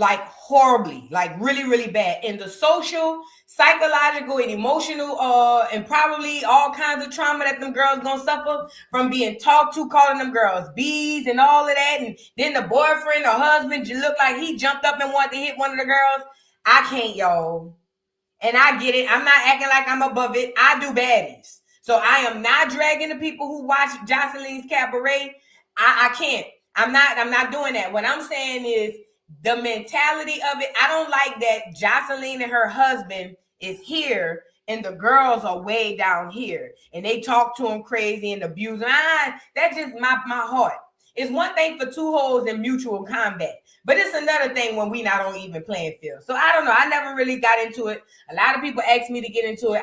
like horribly, like really, really bad. In the social, psychological, and emotional, and probably all kinds of trauma that them girls gonna suffer from being talked to, calling them girls bees and all of that. And then the boyfriend or husband looked like he jumped up and wanted to hit one of the girls. I can't, y'all. And I get it. I'm not acting like I'm above it. I do baddies. So I am not dragging the people who watch Joseline's Cabaret. I can't. I'm not doing that. What I'm saying is the mentality of it. I don't like that Joseline and her husband is here and the girls are way down here and they talk to him crazy and abuse him. That's just my heart. It's one thing for two hoes in mutual combat, but it's another thing when we not on even playing field. So I don't know. I never really got into it. A lot of people ask me to get into it.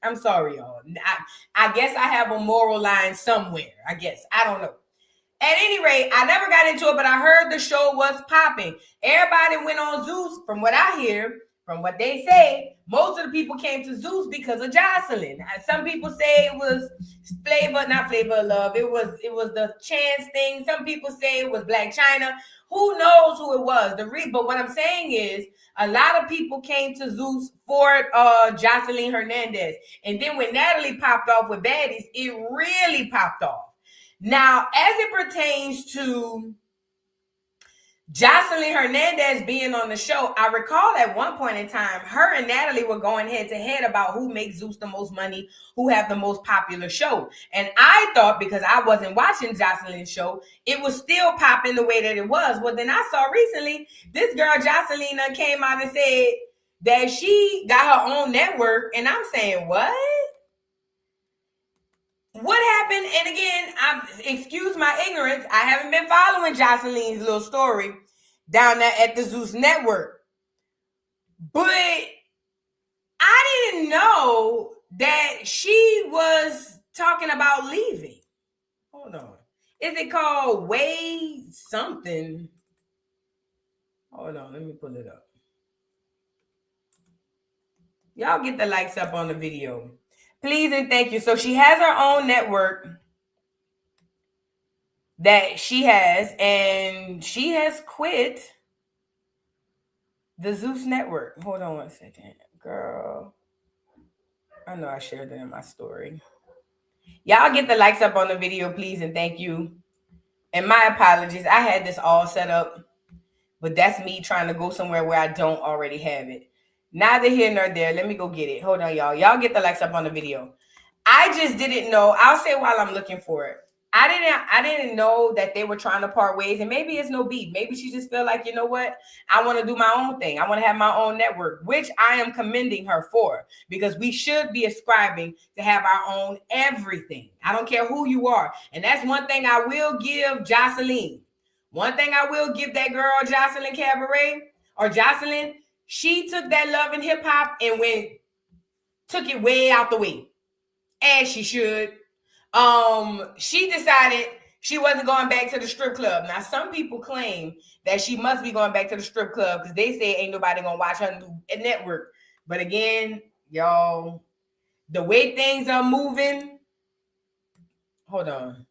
I'm sorry, y'all. I guess I have a moral line somewhere. I guess. I don't know. At any rate, I never got into it, but I heard the show was popping. Everybody went on Zeus. From what I hear, from what they say, most of the people came to Zeus because of Joseline. Some people say it was not Flavor of Love. It was the Chance thing. Some people say it was Black China. Who knows who it was? But what I'm saying is, a lot of people came to Zeus for Joseline Hernandez. And then when Natalie popped off with Baddies, it really popped off. Now, as it pertains to Joseline Hernandez being on the show, I recall at one point in time, her and Natalie were going head to head about who makes Zeus the most money, who have the most popular show. And I thought, because I wasn't watching Joseline's show, it was still popping the way that it was. Well, then I saw recently, this girl Joseline came out and said that she got her own network. And I'm saying, what? What happened? And again, excuse my ignorance. I haven't been following Joseline's little story down there at the Zeus network. But I didn't know that she was talking about leaving. Hold on. Is it called Way something? Hold on. Let me pull it up. Y'all get the likes up on the video. Please and thank you. So she has her own network that she has, and she has quit the Zeus network. Hold on one second. Girl, I know I shared it in my story. Y'all get the likes up on the video, please and thank you. And my apologies. I had this all set up, but that's me trying to go somewhere where I don't already have it. Neither here nor there. Let me go get it. Hold on, y'all. Y'all get the likes up on the video. I just didn't know. I'll say while I'm looking for it. I didn't know that they were trying to part ways. And maybe it's no beef. Maybe she just feel like, you know what? I want to do my own thing. I want to have my own network, which I am commending her for. Because we should be ascribing to have our own everything. I don't care who you are. And that's one thing I will give Joseline. One thing I will give that girl, Joseline Cabaret, or Joseline. She took that love and hip hop and took it way out the way, as she should. She decided she wasn't going back to the strip club. Now, some people claim that she must be going back to the strip club because they say ain't nobody gonna watch her new network. But again, y'all, the way things are moving, hold on.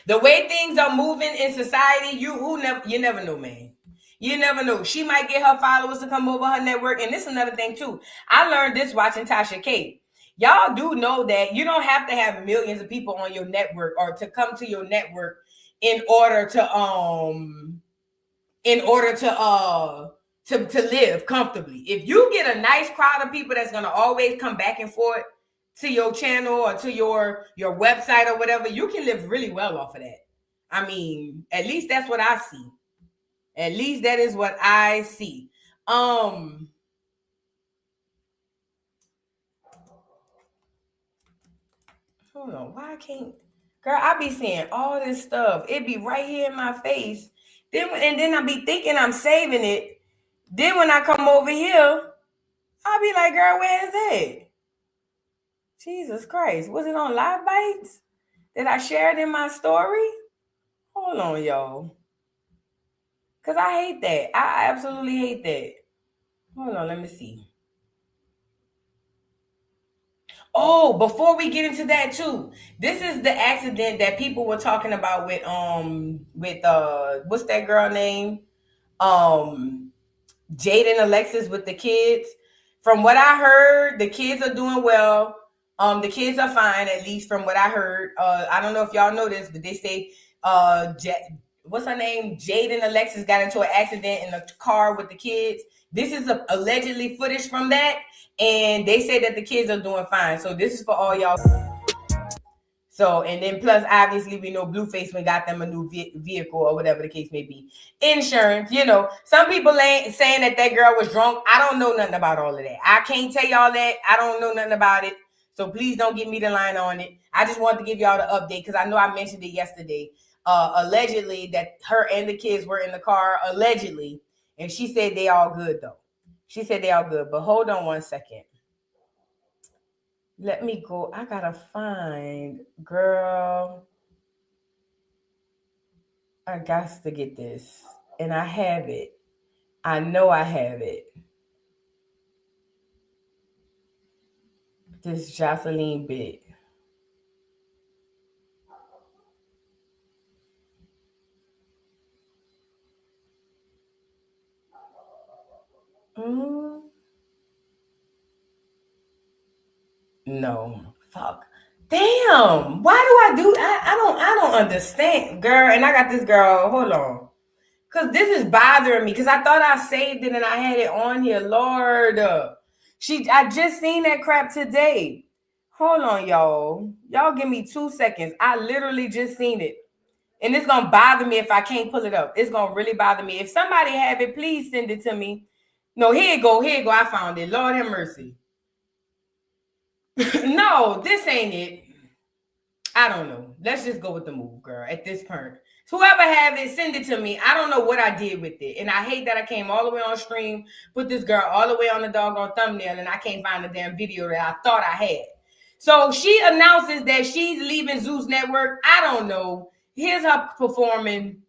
The way things are moving in society, you never know, man. You never know. She might get her followers to come over her network. And this is another thing, too. I learned this watching Tasha K. Y'all do know that you don't have to have millions of people on your network or to come to your network in order to live comfortably. If you get a nice crowd of people that's going to always come back and forth to your channel or to your website or whatever, you can live really well off of that. I mean, at least that's what I see. At least that is what I see. Hold on. Why I can't? Girl, I be seeing all this stuff. It be right here in my face. Then I be thinking I'm saving it. Then when I come over here, I'll be like, girl, where is it? Jesus Christ. Was it on Live Bites? Did I share it in my story? Hold on, y'all. Because I hate that. I absolutely hate that. Hold on, let me see. Oh, before we get into that too, this is the accident that people were talking about with what's that girl name? Jade and Alexis with the kids. From what I heard, the kids are doing well. The kids are fine, at least from what I heard. I don't know if y'all know this, but they say what's her name? Jade and Alexis got into an accident in a car with the kids. This is allegedly footage from that, and they say that the kids are doing fine. So this is for all y'all. So, and then plus, obviously, we know Blueface got them a new vehicle or whatever the case may be. Insurance, some people ain't saying that girl was drunk. I don't know nothing about all of that. I can't tell y'all that. I don't know nothing about it. So please don't get me the line on it. I just wanted to give y'all the update because I know I mentioned it yesterday. Allegedly that her and the kids were in the car, allegedly. And she said they all good, though. She said they all good. But hold on one second. Let me go. I gotta find, girl. I got to get this. And I have it. I know I have it. This Joseline bit. No. Fuck. Damn. Why do I do I don't understand, girl. And I got this girl. Hold on. Cause this is bothering me. Cause I thought I saved it and I had it on here. Lord. I just seen that crap today. Hold on, y'all. Y'all give me 2 seconds. I literally just seen it. And it's gonna bother me if I can't pull it up. It's gonna really bother me. If somebody have it, please send it to me. No, here you go. Here you go. I found it. Lord have mercy. No, this ain't it. I don't know. Let's just go with the move, girl, at this point. Whoever have it, send it to me. I don't know what I did with it. And I hate that I came all the way on stream, put this girl all the way on the doggone thumbnail, and I can't find the damn video that I thought I had. So she announces that she's leaving Zeus Network. I don't know. Here's her performing.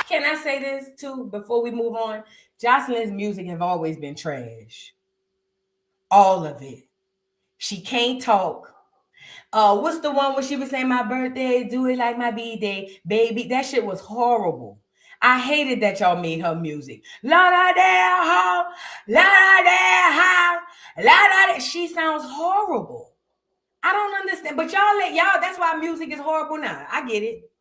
Can I say this too before we move on? Joseline's music have always been trash. All of it. She can't talk. What's the one where she was saying my birthday, do it like my B-day, baby? That shit was horrible. I hated that y'all made her music. La da da ha, la da da ha, la da da. She sounds horrible. I don't understand. But y'all, that's why music is horrible now. I get it.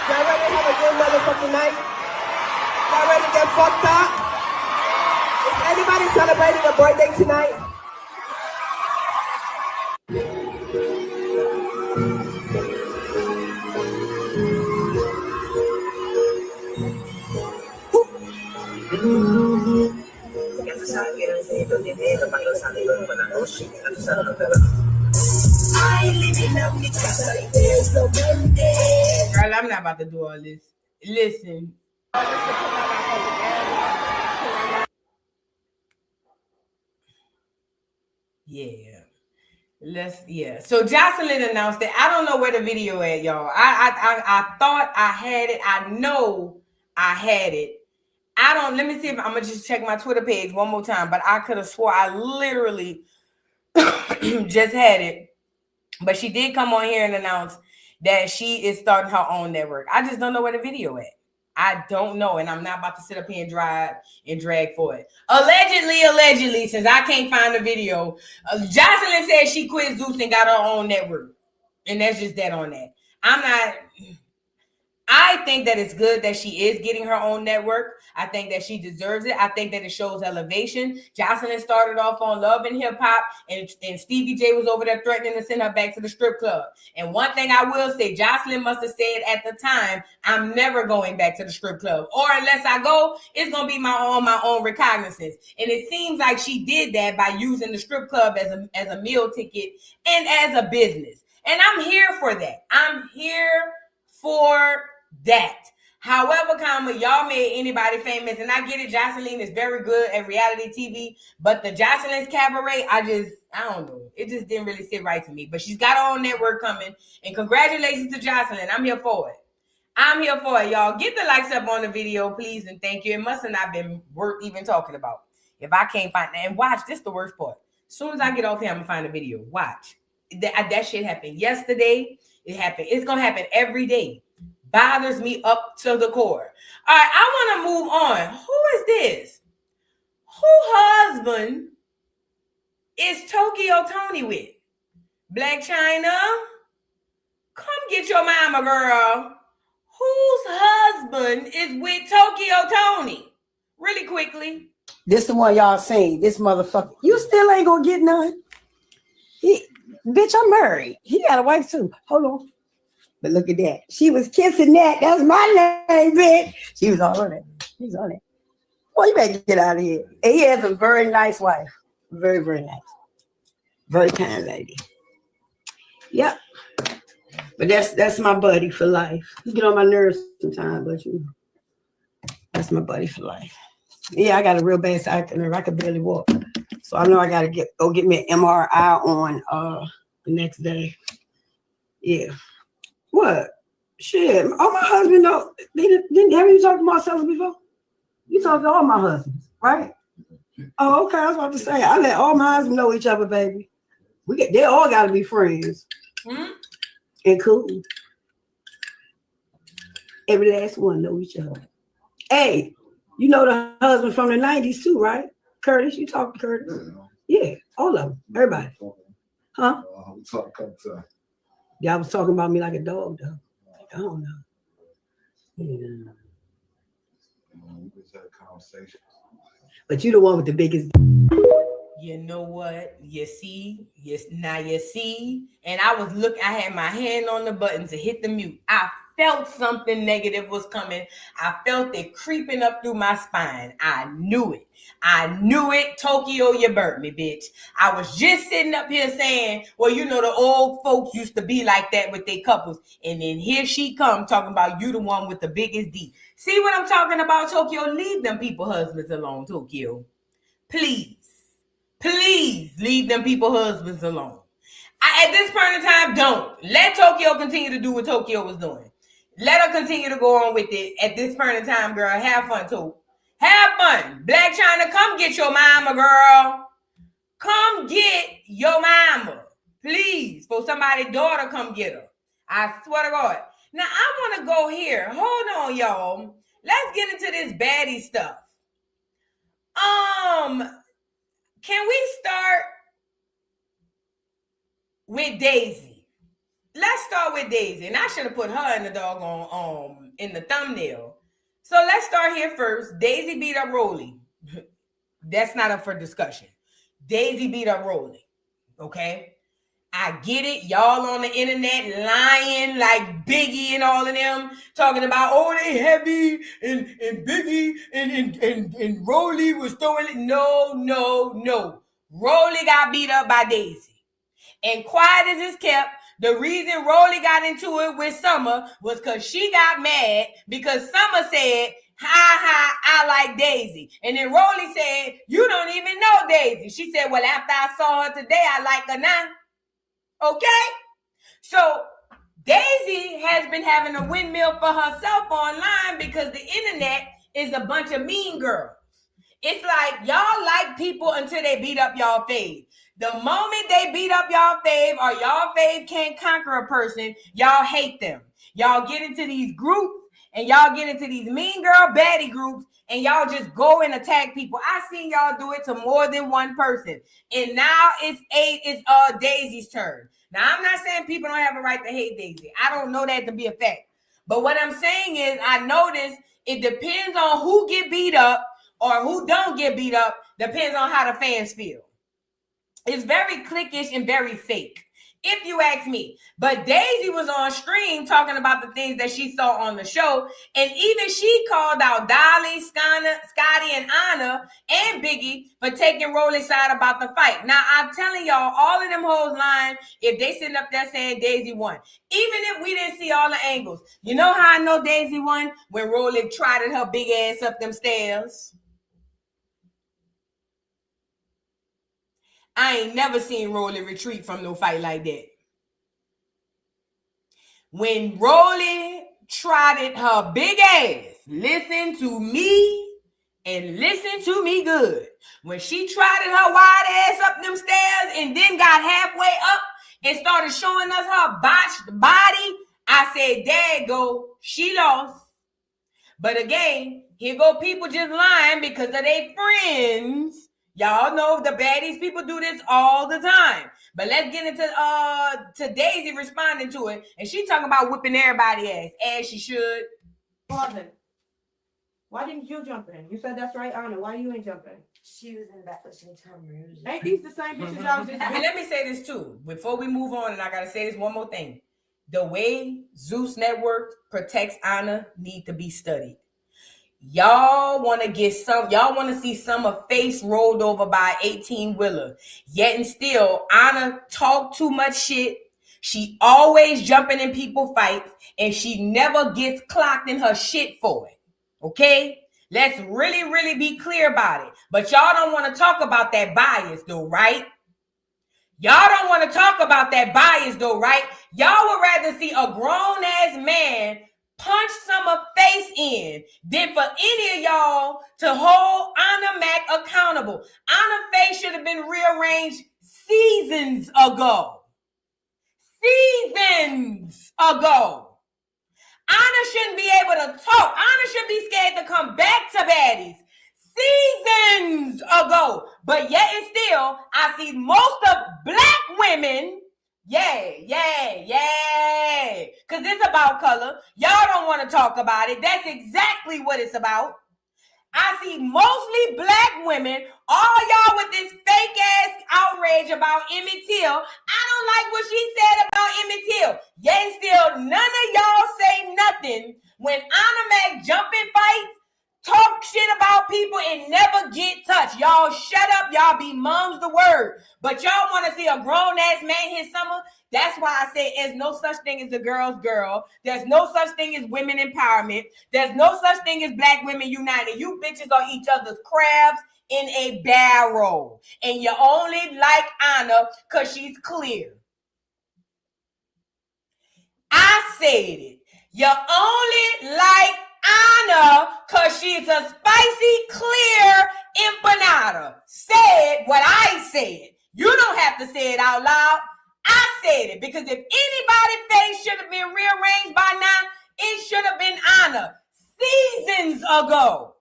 Y'all ready to have a good motherfucking night? Y'all ready to get fucked up? Is anybody celebrating a birthday tonight? Girl, I'm not about to do all this. Listen. Yeah. So Joseline announced it. I don't know where the video at, y'all. I thought I had it. I know I had it. Let me see if I'm gonna just check my Twitter page one more time, but I could have swore I literally just had it. But she did come on here and announce that she is starting her own network. I just don't know where the video at. I don't know, and I'm not about to sit up here and drive and drag for it. Allegedly, since I can't find the video, Joseline said she quit Zeus and got her own network, and that's just that on that. I think that it's good that she is getting her own network. I think that she deserves it. I think that it shows elevation. Joseline started off on Love and Hip Hop, and Stevie J was over there threatening to send her back to the strip club. And one thing I will say, Joseline must have said at the time, I'm never going back to the strip club. Or unless I go, it's going to be my own recognizance. And it seems like she did that by using the strip club as a meal ticket and as a business. And I'm here for that. I'm here for that. However, y'all made anybody famous, and I get it. Joseline is very good at reality TV, but the Joseline's Cabaret, I don't know. It just didn't really sit right to me. But she's got her own network coming, and congratulations to Joseline. I'm here for it. I'm here for it, y'all. Get the likes up on the video, please, and thank you. It must have not been worth even talking about. If I can't find that, and watch, this is the worst part. As soon as I get off here, I'm gonna find a video. Watch. That shit happened yesterday. It happened. It's gonna happen every day. Bothers me up to the core. All right, I want to move on. Who is this? Who husband is Tokyo Tony with? Black China? Come get your mama, girl. Whose husband is with Tokyo Tony? Really quickly. This the one y'all seen. This motherfucker. You still ain't gonna get none. Bitch, I'm married. He got a wife too. Hold on. But look at that. She was kissing that. That's my name, bitch. She was all on it. She was on it. Boy, you better get out of here. And he has a very nice wife. Very, very nice. Very kind lady. Yep. But that's my buddy for life. You get on my nerves sometimes, but that's my buddy for life. Yeah, I got a real bad sciatic nerve. I could barely walk. So I know I gotta go get me an MRI on the next day. Yeah. What? Shit. Oh, my husband though. Didn't have you talked to Marcellus before? You talked to all my husbands, right? Oh, okay. I was about to say I let all my husbands know each other, baby. They all gotta be friends. And cool. Every last one know each other. Hey, you know the husband from the 90s too, right? Curtis, you talk to Curtis? Yeah, all of them. Everybody. Huh? We talked a couple times. Y'all was talking about me like a dog, though. I don't know. Yeah. We just had a conversation. But you the one with the biggest. You know what? You see? Yes, now you see. And I had my hand on the button to hit the mute. I felt something negative was coming. I felt it creeping up through my spine. I knew it. Tokyo, you burnt me, bitch. I was just sitting up here saying, well, you know, the old folks used to be like that with their couples. And then here she come talking about you the one with the biggest D. See what I'm talking about, Tokyo? Leave them people husbands alone, Tokyo. Please leave them people husbands alone. At this point in time, don't. Let Tokyo continue to do what Tokyo was doing. Let her continue to go on with it. At this point in time, girl, have fun, too. Have fun. Black China, come get your mama, girl. Come get your mama. Please. For somebody's daughter, come get her. I swear to God. Now, I want to go here. Hold on, y'all. Let's get into this baddie stuff. Can we start with Daisy? Let's start with Daisy. And I should have put her in the doggone in the thumbnail. So let's start here first. Daisy beat up Rolly. That's not up for discussion. Daisy beat up Rolly. Okay? I get it. Y'all on the internet lying like Biggie and all of them, talking about, oh, they heavy and Biggie and Rolly was throwing it. No. Rolly got beat up by Daisy. And quiet as it's kept, the reason Rolly got into it with Summer was because she got mad because Summer said, I like Daisy. And then Rolly said, you don't even know Daisy. She said, well, after I saw her today, I like her now. Okay? So Daisy has been having a windmill for herself online because the internet is a bunch of mean girls. It's like y'all like people until they beat up y'all fave. The moment they beat up y'all fave or y'all fave can't conquer a person, y'all hate them. Y'all get into these groups and y'all get into these mean girl baddie groups and y'all just go and attack people. I seen y'all do it to more than one person. And now it's Daisy's turn. Now, I'm not saying people don't have a right to hate Daisy. I don't know that to be a fact. But what I'm saying is I notice it depends on who get beat up or who don't get beat up, depends on how the fans feel. It's very cliquish and very fake, if you ask me. But Daisy was on stream talking about the things that she saw on the show. And even she called out Dolly, Scotty, and Anna, and Biggie for taking Rolly's side about the fight. Now, I'm telling y'all, all of them hoes lying if they sitting up there saying Daisy won. Even if we didn't see all the angles. You know how I know Daisy won? When Rolly trotted her big ass up them stairs. I ain't never seen Rolly retreat from no fight like that. When Rolly trotted her big ass. Listen to me and listen to me good. When she trotted her wide ass up them stairs and then got halfway up and started showing us her botched body, I said, there go, she lost. But again, here go people just lying because of their friends. Y'all know the baddies people do this all the time. But let's get into to Daisy responding to it. And she talking about whipping everybody ass, as she should. Marvin, why didn't you jump in? You said that's right, Anna. Why you ain't jumping? She was in the back listening to her music. Ain't these the same bitches y'all just And let me say this too. Before we move on, and I gotta say this one more thing. The way Zeus Network protects Anna need to be studied. Y'all want to see Summer face rolled over by an 18-wheeler. Yet and still, Anna talk too much shit. She always jumping in people fights, and she never gets clocked in her shit for it. Okay? Let's really, really be clear about it. But y'all don't want to talk about that bias though, right? Y'all don't want to talk about that bias though, right? Y'all would rather see a grown-ass man punch Summer face in than for any of y'all to hold Anna Mac accountable. Anna face should have been rearranged seasons ago. Seasons ago. Anna shouldn't be able to talk. Anna should be scared to come back to baddies seasons ago. But yet and still, I see most of black women, because it's about color. Y'all don't want to talk about it. That's exactly what it's about. I see mostly black women, all y'all with this fake ass outrage about Emmett Till. I don't like what she said about Emmett Till. Yet and still, none of y'all say nothing when Anna Mac jump in fights, talk shit about people, and never get touched. Y'all shut up. Y'all be mums the word. But y'all want to see a grown-ass man hit Summer? That's why I say there's no such thing as a girl's girl. There's no such thing as women empowerment. There's no such thing as black women united. You bitches are each other's crabs in a barrel. And you only like Anna because she's clear. I said it. You only like Anna because she's a spicy, clear empanada. Said what I said. You don't have to say it out loud. I said it because if anybody's face should have been rearranged by now, it should have been Anna seasons ago.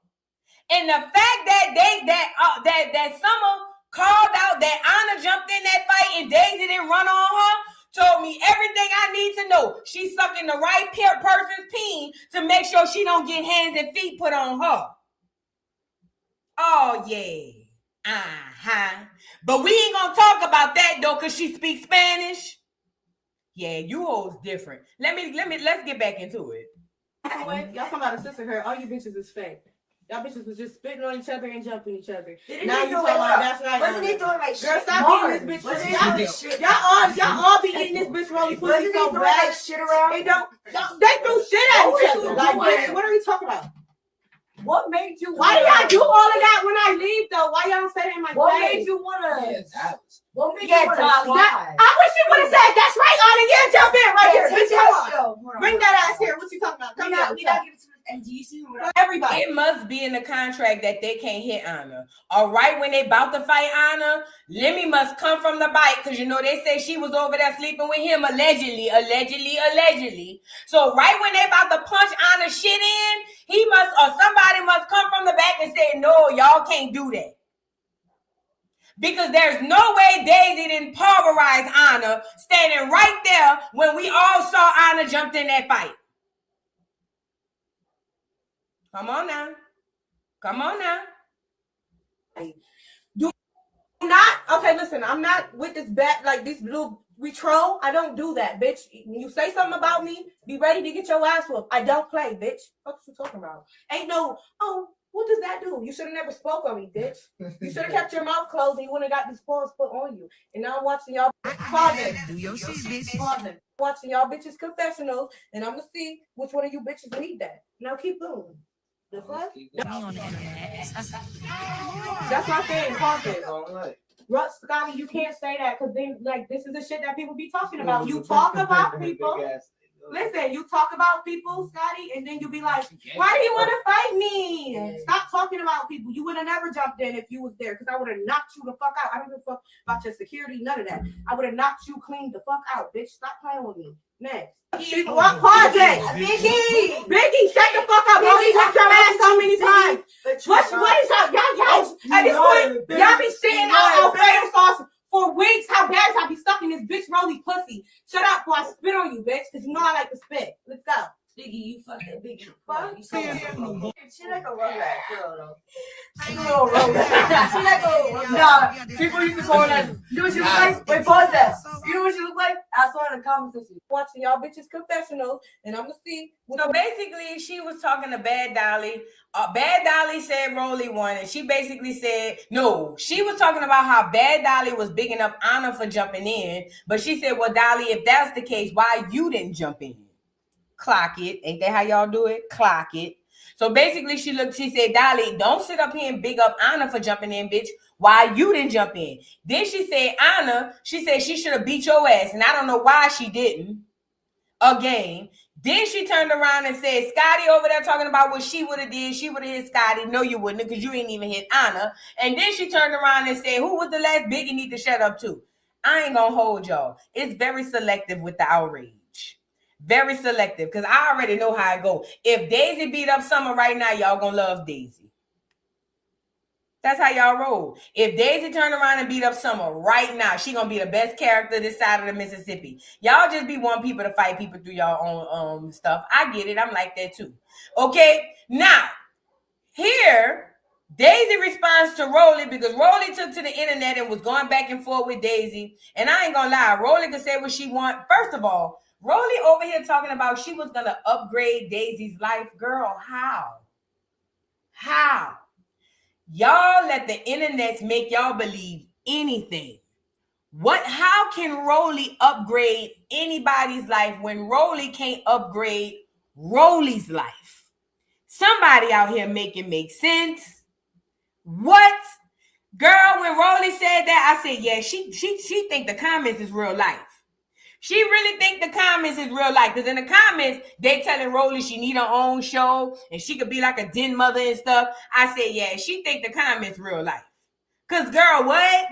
And the fact that Summer called out that Anna jumped in that fight and Daisy didn't run on her told me everything I need to know. She's sucking the right person's peen to make sure she don't get hands and feet put on her. Oh yeah. But we ain't gonna talk about that though, cause she speaks Spanish. Yeah, you hoes different. Let's get back into it. Y'all talking about a sisterhood. All you bitches is fake. Y'all bitches was just spitting on each other and jumping each other. Now you talking like that's right. Wasn't he doing like girl, shit? stop eating this bitch. Y'all all be eating this bitch rolling pussy so bad. Like shit around? They threw shit at each other. Like, what are we talking about? What made you? Why do y'all do all of that when I leave though? Why y'all don't say that in my face? What made you wanna? What made you wanna? I wish you would have said that's right, Anna. Yeah, jump in right here. Bitch, come on. Bring that ass here. What you talking about? Come on. We gotta give it to everybody. It must be in the contract that they can't hit Anna. All right, when they about to fight Anna, Lemmy must come from the bike because you know they say she was over there sleeping with him allegedly. So right when they about to punch Anna shit in, he must or somebody must come from the back and say, no, y'all can't do that. Because there's no way Daisy didn't pulverize Anna standing right there when we all saw Anna jumped in that fight. Come on now. Do not. Okay, listen. I'm not with this bat like this blue. We troll. I don't do that, bitch. When you say something about me, be ready to get your ass whooped. I don't play, bitch. What you talking about? Ain't no. Oh, what does that do? You should have never spoke on me, bitch. You should have kept your mouth closed and you wouldn't have got these paws put on you. And now I'm watching y'all. Do your shit, bitch. Watching y'all bitches confessionals, and I'm gonna see which one of you bitches need that. Now keep going. The fuck? That's my thing, Carter. Russ, Scotty, you can't say that because then, like, this is the shit that people be talking about. You talk about people. Listen, you talk about people, Scotty, and then you be like, why do you want to fight me? Stop talking about people. You would have never jumped in if you was there, because I would have knocked you the fuck out. I don't give a fuck about your security, none of that. I would have knocked you clean the fuck out, bitch. Stop playing with me. Next. What? Pause it. Biggie, shut the fuck up. Biggie, got your ass so many times. What is y'all? At this point, y'all be sitting out Alfredo sauce for weeks. How bad y'all be stuck in this bitch Rolly pussy? Shut up before I spit on you, bitch, because you know I like to spit. Let's go. Biggie, you fucking Biggie. Fuck. She like a Rugrats girl, though. She like a Nah, people used to call her. You know what she look like? Wait, pause that. You know what she look like? I saw in the comments. Watching y'all bitches confessionals, and I'm gonna see. So basically, she was talking to Bad Dolly. Bad Dolly said Rolly won, and she basically said, no, she was talking about how Bad Dolly was bigging up Anna for jumping in, but she said, well, Dolly, if that's the case, why you didn't jump in? Clock it. Ain't that how y'all do it? Clock it. So basically, she said, Dolly, don't sit up here and big up Anna for jumping in, bitch. Why you didn't jump in? Then she said, Anna, she said she should have beat your ass, and I don't know why she didn't. Again. Then she turned around and said, Scotty over there talking about what she would have did. She would have hit Scotty. No, you wouldn't, because you ain't even hit Anna. And then she turned around and said, who was the last Biggie need to shut up to? I ain't gonna hold y'all. It's very selective with the outrage. Very selective, because I already know how it go. If Daisy beat up Summer right now, y'all gonna love Daisy. That's how y'all roll. If Daisy turn around and beat up Summer right now, she gonna be the best character this side of the Mississippi. Y'all just be wanting people to fight people through y'all own stuff. I get it. I'm like that too. Okay. Now, here, Daisy responds to Rolly because Rolly took to the internet and was going back and forth with Daisy. And I ain't gonna lie, Rolly can say what she want. First of all, Rolly over here talking about she was gonna upgrade Daisy's life. Girl, how? How? Y'all let the internet make y'all believe anything. How can Rolly upgrade anybody's life when Rolly can't upgrade Rolly's life? Somebody out here make it make sense. What? Girl, when Rolly said that, I said, yeah, she think the comments is real life. She really think the comments is real life. Because in the comments, they telling Rolly she need her own show and she could be like a den mother and stuff. I said, yeah, she think the comments real life. Because, girl, what?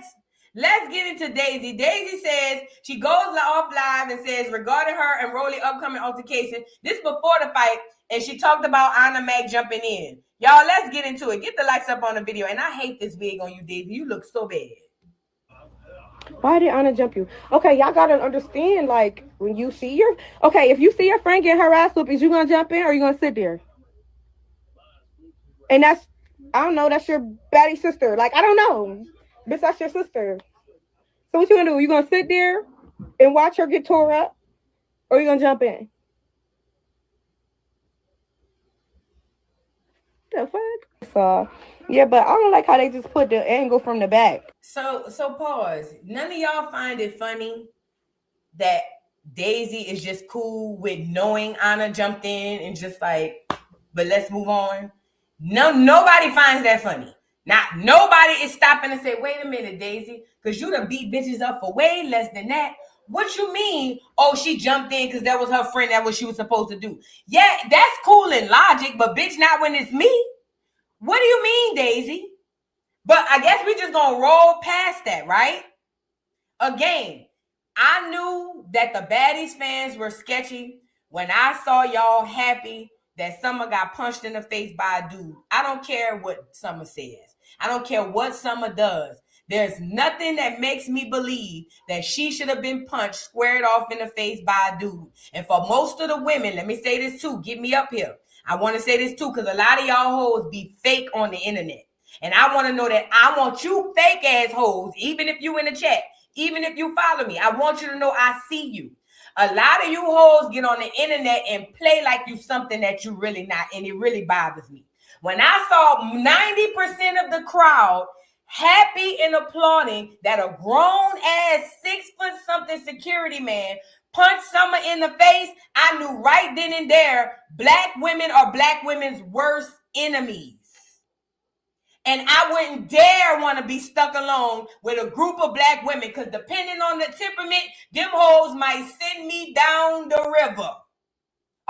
Let's get into Daisy. Daisy says, she goes off live and says, regarding her and Rolly upcoming altercation, this before the fight, and she talked about Anna Mac jumping in. Y'all, let's get into it. Get the likes up on the video. And I hate this wig on you, Daisy. You look so bad. Why did Anna jump you? Okay, y'all gotta understand, like, when you see if you see your friend get her ass whooped, is you gonna jump in or you gonna sit there? And that's, I don't know, that's your baddie sister. Like, I don't know. Bitch, that's your sister. So what you gonna do? You gonna sit there and watch her get tore up? Or you gonna jump in? The fuck? So, yeah, but I don't like how they just put the angle from the back. So pause. None of y'all find it funny that Daisy is just cool with knowing Anna jumped in and just like, but let's move on. No, nobody finds that funny. Not nobody is stopping and say, wait a minute, Daisy, because you done beat bitches up for way less than that. What you mean? Oh, she jumped in because that was her friend. That's what she was supposed to do. Yeah, that's cool in logic, but bitch, not when it's me. What do you mean, Daisy? But I guess we just gonna roll past that, right? Again, I knew that the Baddies fans were sketchy when I saw y'all happy that Summer got punched in the face by a dude. I don't care what Summer says. I don't care what Summer does. There's nothing that makes me believe that she should have been punched squared off in the face by a dude. And for most of the women, let me say this too. Get me up here. I want to say this too, because a lot of y'all hoes be fake on the internet. And I want to know that I want you fake ass hoes, even if you in the chat, even if you follow me, I want you to know I see you. A lot of you hoes get on the internet and play like you something that you really not, and it really bothers me. When I saw 90% of the crowd happy and applauding that a grown-ass 6-foot-something security man punched Summer in the face, I knew right then and there, black women are black women's worst enemies. And I wouldn't dare want to be stuck alone with a group of black women, because depending on the temperament, them hoes might send me down the river.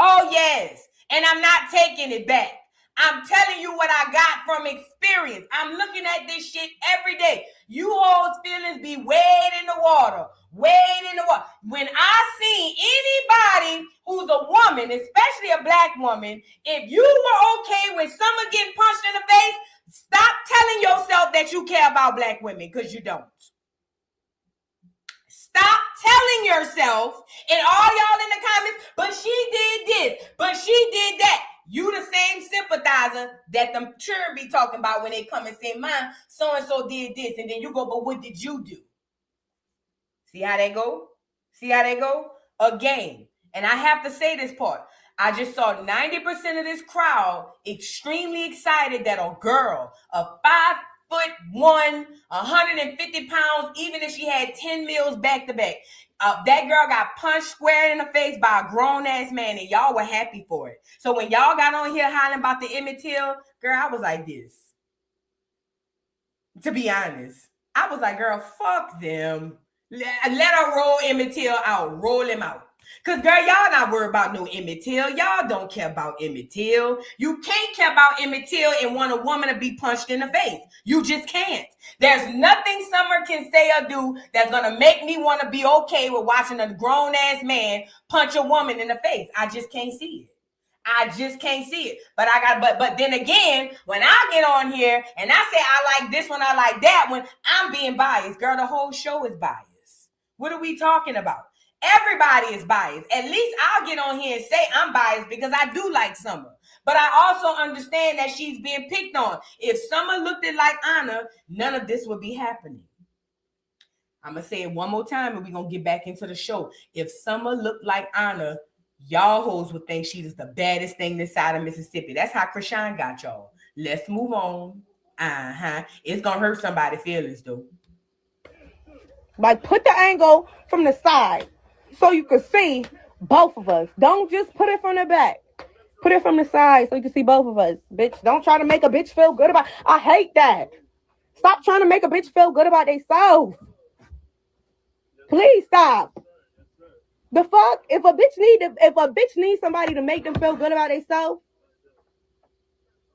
Oh, yes. And I'm not taking it back. I'm telling you what I got from experience. I'm looking at this shit every day. You all's feelings be weighed in the water. Weighed in the water. When I see anybody who's a woman, especially a black woman, if you were okay with someone getting punched in the face, stop telling yourself that you care about black women, because you don't. Stop telling yourself, and all y'all in the comments, but she did this, but she did that. You the same sympathizer that them children be talking about when they come and say, "Mom, so-and-so did this," and then you go, "But what did you do?" See how they go? See how they go? Again, and I have to say this part. I just saw 90% of this crowd extremely excited that a girl, a 5'1", 150 pounds, even if she had 10 meals back to back, that girl got punched square in the face by a grown-ass man, and y'all were happy for it. So when y'all got on here hollering about the Emmett Till, girl, I was like this. To be honest, I was like, girl, fuck them. Let her roll Emmett Till out. Roll him out. Because, girl, y'all not worried about no Emmett Till. Y'all don't care about Emmett Till. You can't care about Emmett Till and want a woman to be punched in the face. You just can't. There's nothing Summer can say or do that's going to make me want to be okay with watching a grown-ass man punch a woman in the face. I just can't see it. I just can't see it. But then again, when I get on here and I say I like this one, I like that one, I'm being biased. Girl, the whole show is biased. What are we talking about? Everybody is biased. At least I'll get on here and say I'm biased because I do like Summer. But I also understand that she's being picked on. If Summer looked at like Anna, none of this would be happening. I'm going to say it one more time and we're going to get back into the show. If Summer looked like Anna, y'all hoes would think she is the baddest thing this side of Mississippi. That's how Chrisean got y'all. Let's move on. It's going to hurt somebody's feelings, though. Like, put the angle from the side so you can see both of us. Don't just put it from the back. Put it from the side so you can see both of us. Bitch, don't try to make a bitch feel good about... I hate that. Stop trying to make a bitch feel good about themselves. Please stop. The fuck? If a bitch needs somebody to make them feel good about themselves,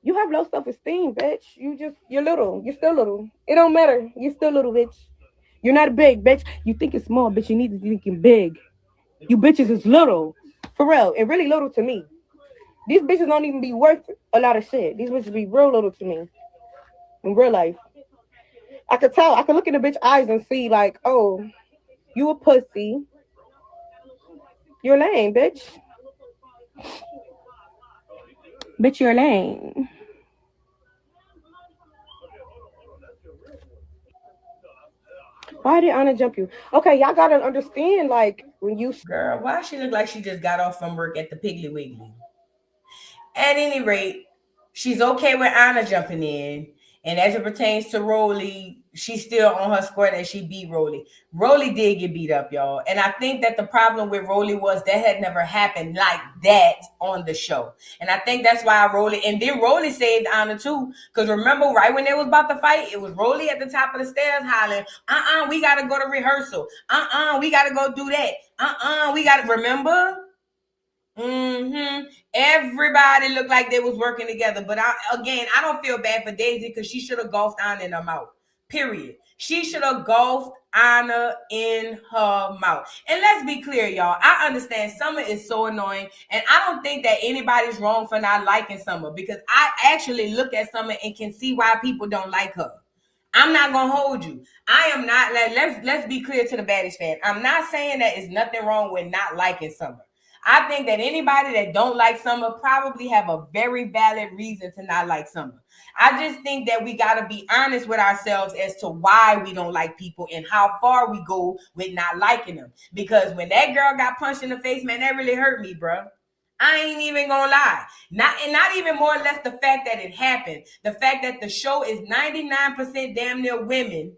you have low self-esteem, bitch. You're little. You're still little. It don't matter. You're still little, bitch. You're not big, bitch. You think it's small, bitch. You need to think it's big. You bitches is little. For real. And really little to me. These bitches don't even be worth a lot of shit. These bitches be real little to me. In real life. I could tell. I could look in the bitch eyes and see like, oh, you a pussy. You're lame, bitch. Bitch, you're lame. Why did Anna jump you? Okay, y'all gotta understand, like, when you... Girl, why she look like she just got off from work at the Piggly Wiggly? At any rate, she's okay with Anna jumping in. And as it pertains to Rolly, she's still on her square that she beat Rolly. Rolly did get beat up, y'all. And I think that the problem with Rolly was that had never happened like that on the show. And I think that's why Rolly, and then Rolly saved Anna too. Because remember, right when they was about to fight, it was Rolly at the top of the stairs hollering, we got to go to rehearsal. We got to go do that. We got to, remember? Everybody looked like they was working together. But I don't feel bad for Daisy because she should have golfed Anna in her mouth. Period. She should have golfed Anna in her mouth. And let's be clear, y'all. I understand Summer is so annoying. And I don't think that anybody's wrong for not liking Summer because I actually look at Summer and can see why people don't like her. I'm not gonna hold you. I am not like let's be clear to the baddest fan. I'm not saying that it's nothing wrong with not liking Summer. I think that anybody that don't like Summer probably have a very valid reason to not like Summer. I just think that we got to be honest with ourselves as to why we don't like people and how far we go with not liking them. Because when that girl got punched in the face, man, that really hurt me, bro. I ain't even gonna lie. Not even more or less the fact that it happened. The fact that the show is 99% damn near women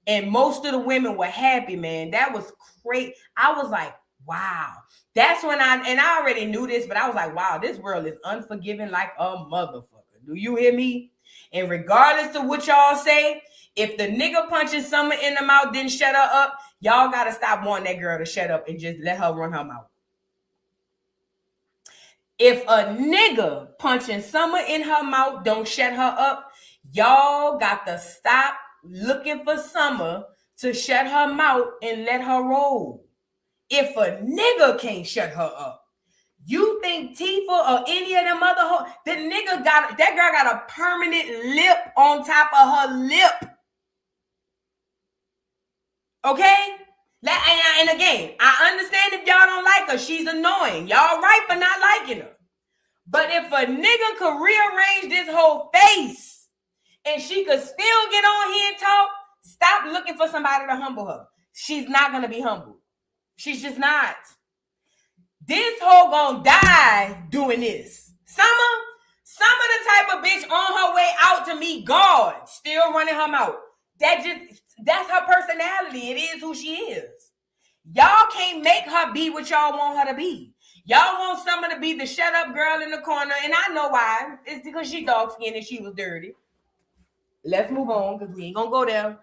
and most of the women were happy, man. That was great. I was like, wow. That's when I already knew this, but I was like, wow, this world is unforgiving like a motherfucker. Do you hear me? And regardless of what y'all say, if the nigga punching Summer in the mouth didn't shut her up, y'all got to stop wanting that girl to shut up and just let her run her mouth. If a nigga punching Summer in her mouth don't shut her up, y'all got to stop looking for Summer to shut her mouth and let her roll. If a nigga can't shut her up, you think Tifa or any of them other that girl got a permanent lip on top of her lip. Okay? And again, I understand if y'all don't like her. She's annoying. Y'all right for not liking her. But if a nigga could rearrange this whole face and she could still get on here and talk, stop looking for somebody to humble her. She's not going to be humbled. She's just not. This hoe gonna die doing this. Summer the type of bitch on her way out to meet God, still running her mouth. That's her personality. It is who she is. Y'all can't make her be what y'all want her to be. Y'all want Summer to be the shut up girl in the corner, and I know why. It's because she dark skinned and she was dirty. Let's move on, because we ain't gonna go there.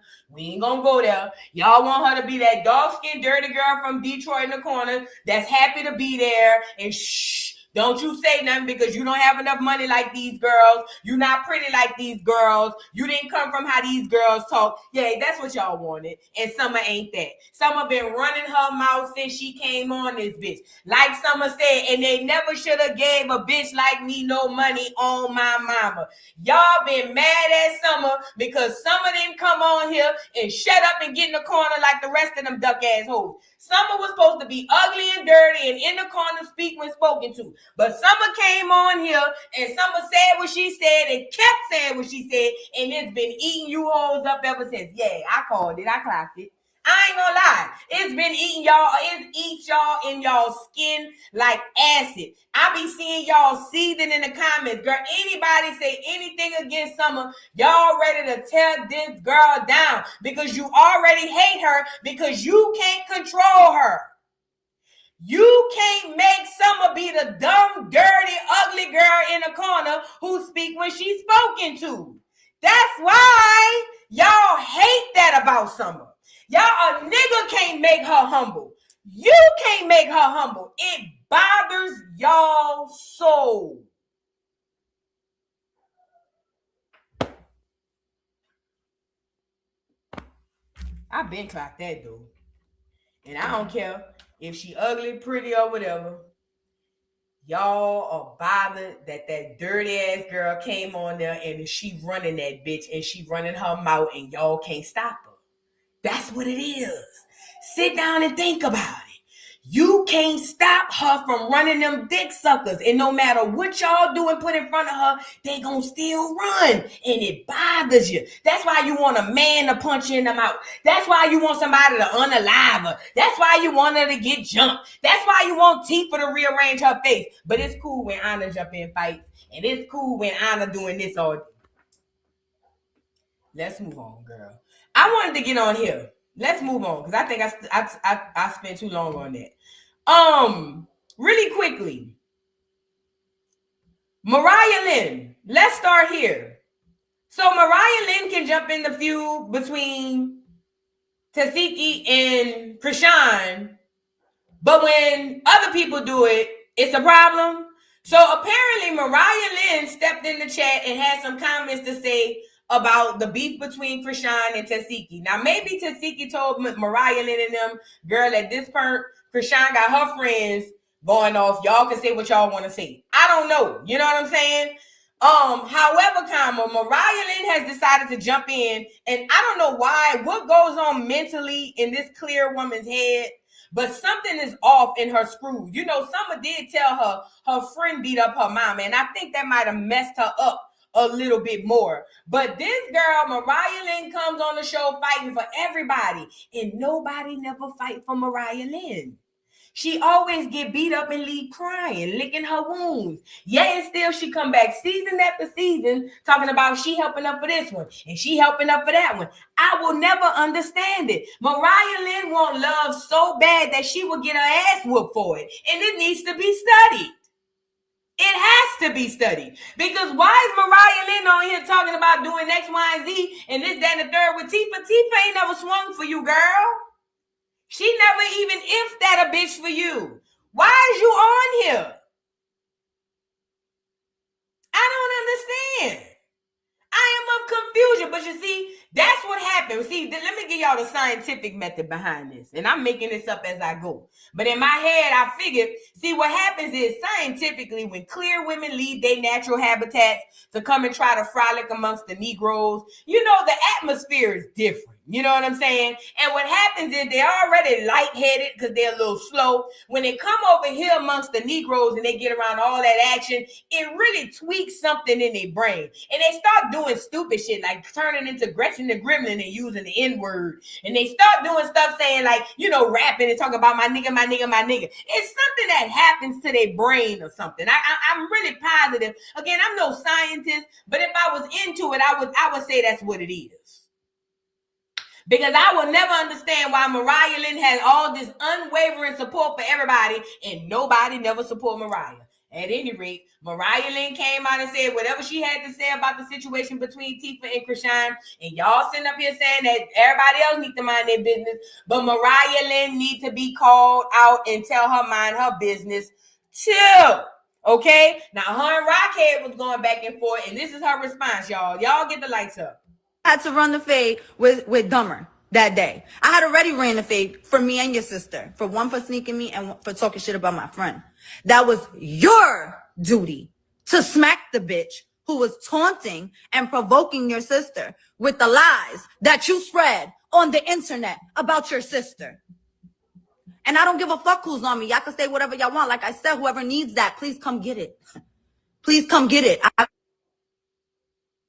Y'all want her to be that dark-skinned, dirty girl from Detroit in the corner that's happy to be there. And shh, don't you say nothing because you don't have enough money like these girls. You're not pretty like these girls. You didn't come from how these girls talk. Yeah, that's what y'all wanted. And Summer ain't that. Summer been running her mouth since she came on this bitch. Like Summer said, and they never should have gave a bitch like me no money on my mama. Y'all been mad at Summer because Summer didn't come on here and shut up and get in the corner like the rest of them duck ass hoes. Summer was supposed to be ugly and dirty and in the corner speak when spoken to. But Summer came on here and Summer said what she said and kept saying what she said, and it's been eating you hoes up ever since. Yeah, I called it. I clocked it. I ain't gonna lie. It's been eating y'all. It eats y'all in y'all skin like acid. I be seeing y'all seething in the comments. Girl, anybody say anything against Summer, y'all ready to tear this girl down because you already hate her because you can't control her. You can't make Summer be the dumb, dirty, ugly girl in the corner who speak when she's spoken to. That's why y'all hate that about Summer. Y'all, a nigga can't make her humble. You can't make her humble. It bothers y'all soul. I've been clocked that dude. And I don't care if she ugly, pretty, or whatever. Y'all are bothered that dirty ass girl came on there and she running that bitch and she running her mouth and y'all can't stop her. That's what it is. Sit down and think about it. You can't stop her from running them dick suckers. And no matter what y'all do and put in front of her, they gonna still run. And it bothers you. That's why you want a man to punch you in the mouth. That's why you want somebody to unalive her. That's why you want her to get jumped. That's why you want Tifa to rearrange her face. But it's cool when Anna jump in fights. And it's cool when Anna doing this all day. Let's move on, girl. I wanted to get on here. Let's move on because I think I spent too long on that. Really quickly, Mariah Lynn. Let's start here. So Mariah Lynn can jump in the feud between Tasiki and Chrisean, but when other people do it, it's a problem. So apparently Mariah Lynn stepped in the chat and had some comments to say about the beef between Chrisean and Tasiki. Now, maybe Tasiki told Mariah Lynn and them, girl, at this point, Chrisean got her friends going off. Y'all can say what y'all want to say. I don't know. You know what I'm saying? However, Mariah Lynn has decided to jump in, and I don't know why, what goes on mentally in this clear woman's head, but something is off in her screws. You know, Summer did tell her friend beat up her mom, and I think that might have messed her up a little bit more. But this girl, Mariah Lynn, comes on the show fighting for everybody, and nobody never fight for Mariah Lynn. She always get beat up and leave crying, licking her wounds. Yet and still she come back season after season talking about she helping up for this one and she helping up for that one. I will never understand it. Mariah Lynn want love so bad that she will get her ass whooped for it. And it needs to be studied. It has to be studied. Because why is Mariah Lynn on here talking about doing X, Y, and Z and this, that, and the third with Tifa? Tifa ain't never swung for you, girl. She never even if that a bitch for you. Why is you on here? I don't understand. I am of confusion, but you see, that's what happened. See, let me give y'all the scientific method behind this, and I'm making this up as I go. But in my head, I figured, see, what happens is scientifically, when clear women leave their natural habitats to come and try to frolic amongst the Negroes, you know, the atmosphere is different. You know what I'm saying? And what happens is they're already lightheaded because they're a little slow. When they come over here amongst the Negroes and they get around all that action, it really tweaks something in their brain. And they start doing stupid shit like turning into Gretchen the Gremlin and using the N-word. And they start doing stuff saying like, you know, rapping and talking about my nigga, my nigga, my nigga. It's something that happens to their brain or something. I'm really positive. Again, I'm no scientist, but if I was into it, I would say that's what it is. Because I will never understand why Mariah Lynn has all this unwavering support for everybody and nobody never support Mariah. At any rate, Mariah Lynn came out and said whatever she had to say about the situation between Tifa and Chrisean, and y'all sitting up here saying that everybody else needs to mind their business, but Mariah Lynn needs to be called out and tell her mind her business too. Okay? Now, her and Rockhead was going back and forth, and this is her response, y'all. Y'all get the lights up. I had to run the fade with Dumber that day. I had already ran the fade for me and your sister. For one, for sneaking me, and for talking shit about my friend. That was your duty to smack the bitch who was taunting and provoking your sister with the lies that you spread on the internet about your sister. And I don't give a fuck who's on me. Y'all can say whatever y'all want. Like I said, whoever needs that, please come get it. Please come get it.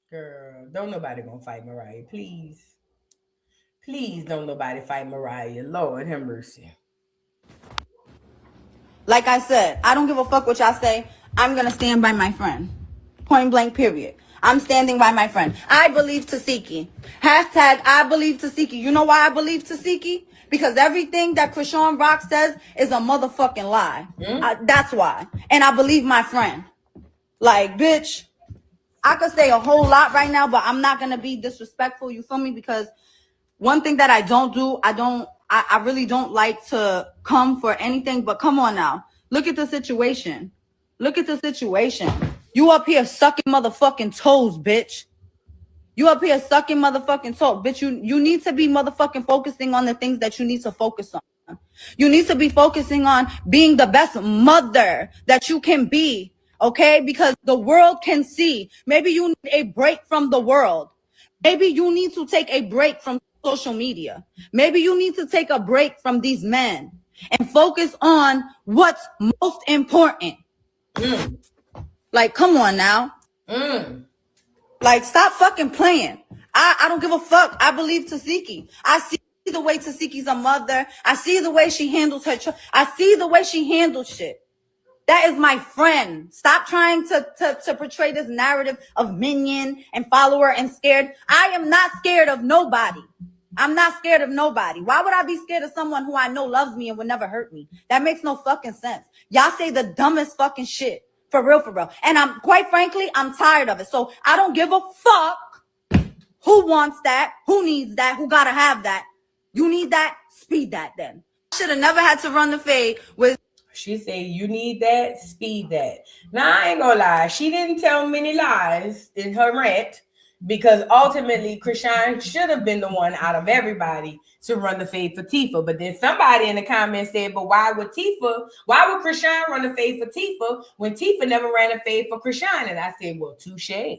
Girl, don't nobody gonna fight Mariah, please. Please don't nobody fight Mariah. Lord have mercy. Like I said, I don't give a fuck what y'all say. I'm gonna stand by my friend. Point blank, period. I'm standing by my friend. I believe Tasiki. Hashtag I believe Tasiki. You know why I believe Tasiki? Because everything that Chrisean Rock says is a motherfucking lie. That's why. And I believe my friend. Like, bitch, I could say a whole lot right now, but I'm not going to be disrespectful. You feel me? Because one thing that I don't do, I really don't like to come for anything, but come on now. Look at the situation. Look at the situation. You up here sucking motherfucking toes, bitch. You up here sucking motherfucking toes. Bitch, you need to be motherfucking focusing on the things that you need to focus on. You need to be focusing on being the best mother that you can be. Okay, because the world can see. Maybe you need a break from the world. Maybe you need to take a break from social media. Maybe you need to take a break from these men and focus on what's most important. Like, come on now. Like, stop fucking playing. I don't give a fuck. I believe Tasiki. I see the way Tasiki's a mother. I see the way she handles her. I see the way she handles shit. That is my friend. Stop trying to portray this narrative of minion and follower and scared. I am not scared of nobody. I'm not scared of nobody. Why would I be scared of someone who I know loves me and would never hurt me? That makes no fucking sense. Y'all say the dumbest fucking shit. For real, for real. And I'm quite frankly, I'm tired of it. So I don't give a fuck who wants that, who needs that, who gotta have that. You need that, speed that then. I should have never had to run the fade with. She said, you need that, speed that. Now, I ain't gonna lie. She didn't tell many lies in her rant because ultimately, Chrisean should have been the one out of everybody to run the fade for Tifa. But then somebody in the comments said, but why would Chrisean run the fade for Tifa when Tifa never ran a fade for Chrisean? And I said, well, touche.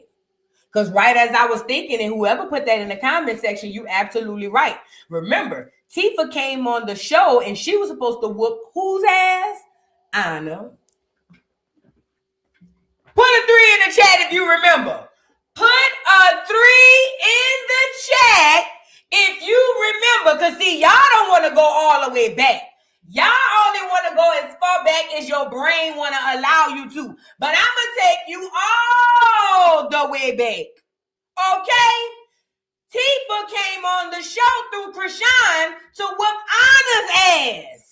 Because right as I was thinking, and whoever put that in the comment section, you absolutely right. Remember, Tifa came on the show and she was supposed to whoop whose ass? Anna. Put a 3 in the chat if you remember. Put a 3 in the chat if you remember. Because see, y'all don't want to go all the way back. Y'all only want to go as far back as your brain want to allow you to. But I'm going to take you all the way back. Okay? Tifa came on the show through Chrisean to whoop Anna's ass.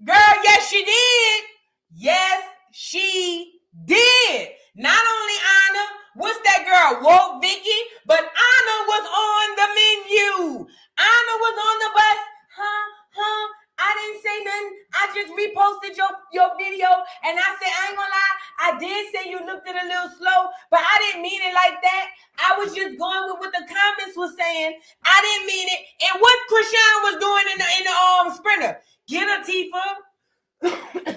Girl, yes, she did. Yes, she did. Not only Anna, what's that girl, Woke Vicky? But Anna was on the menu. Anna was on the bus. I didn't say nothing. I just reposted your video, and I said, I ain't gonna lie, I did say you looked at a little slow, but I didn't mean it like that. I was just going with what the comments was saying. I didn't mean it. And what Chrisean was doing in the sprinter. Get her, Tifa.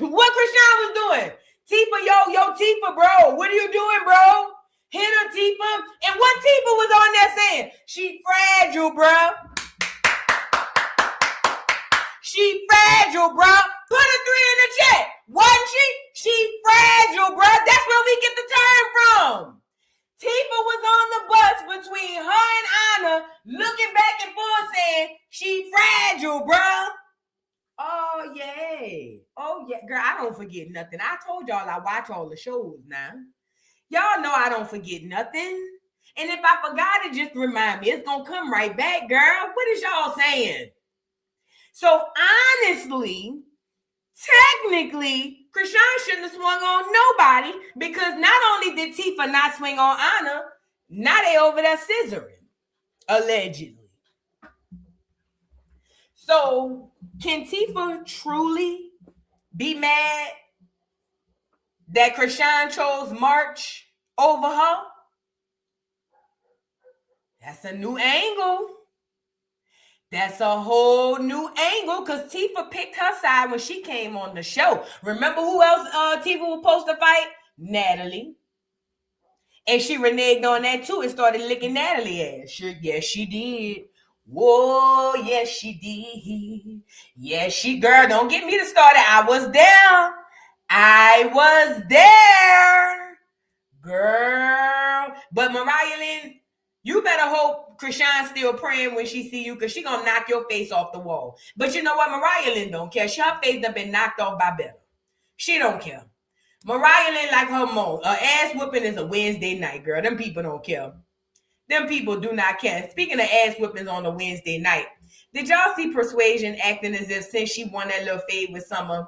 What Chrisean was doing. Tifa, yo, Tifa, bro. What are you doing, bro? Hit her, Tifa. And what Tifa was on there saying? She fragile, bro. She fragile, bro. Put a 3 in the chat. Wasn't she? She fragile, bro. That's where we get the term from. Tifa was on the bus between her and Anna, looking back and forth saying, she fragile, bro. Oh, yeah. Oh, yeah. Girl, I don't forget nothing. I told y'all I watch all the shows now. Y'all know I don't forget nothing. And if I forgot it, just remind me. It's going to come right back, girl. What is y'all saying? So, honestly, technically, Chrisean shouldn't have swung on nobody because not only did Tifa not swing on Anna, now they over there scissoring, allegedly. So, can Tifa truly be mad that Chrisean chose March over her? That's a new angle. That's a whole new angle because Tifa picked her side when she came on the show. Remember who else Tifa was supposed to fight? Natalie. And she reneged on that too and started licking Natalie ass. Sure, yes, she did. Whoa, yes, she did. Yes, girl, don't get me started. I was there. Girl. But Mariah Lynn, you better hope Chrisean's still praying when she see you because she gonna knock your face off the wall. But you know what? Mariah Lynn don't care. Her face done been knocked off by better. She don't care. Mariah Lynn like her mom. Ass whooping is a Wednesday night, girl. Them people don't care. Them people do not care. Speaking of ass whoopings on a Wednesday night, did y'all see Persuasion acting as if since she won that little fade with Summer,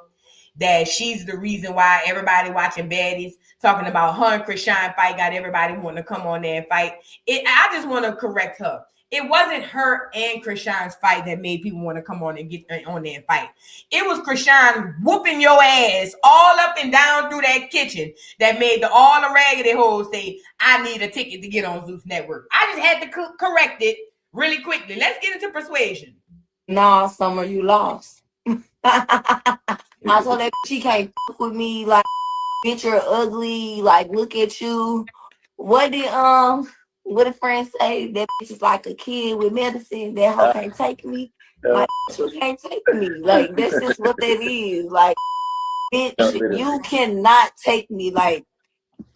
that she's the reason why everybody watching Baddies talking about her and Chrisean fight got everybody wanting to come on there and fight. I just want to correct her. It wasn't her and Chrisean's fight that made people want to come on and get on there and fight. It was Chrisean whooping your ass all up and down through that kitchen that made all the raggedy hoes say, I need a ticket to get on Zeus Network. I just had to correct it really quickly. Let's get into Persuasion. Nah, Summer, you lost. I told that she can't fuck with me, like, bitch, you're ugly, like, look at you. What did friends say? That bitch is like a kid with medicine. That hoe can't take me. Like, you can't take me. Like, that's just what that is. Like, bitch, you cannot take me. Like,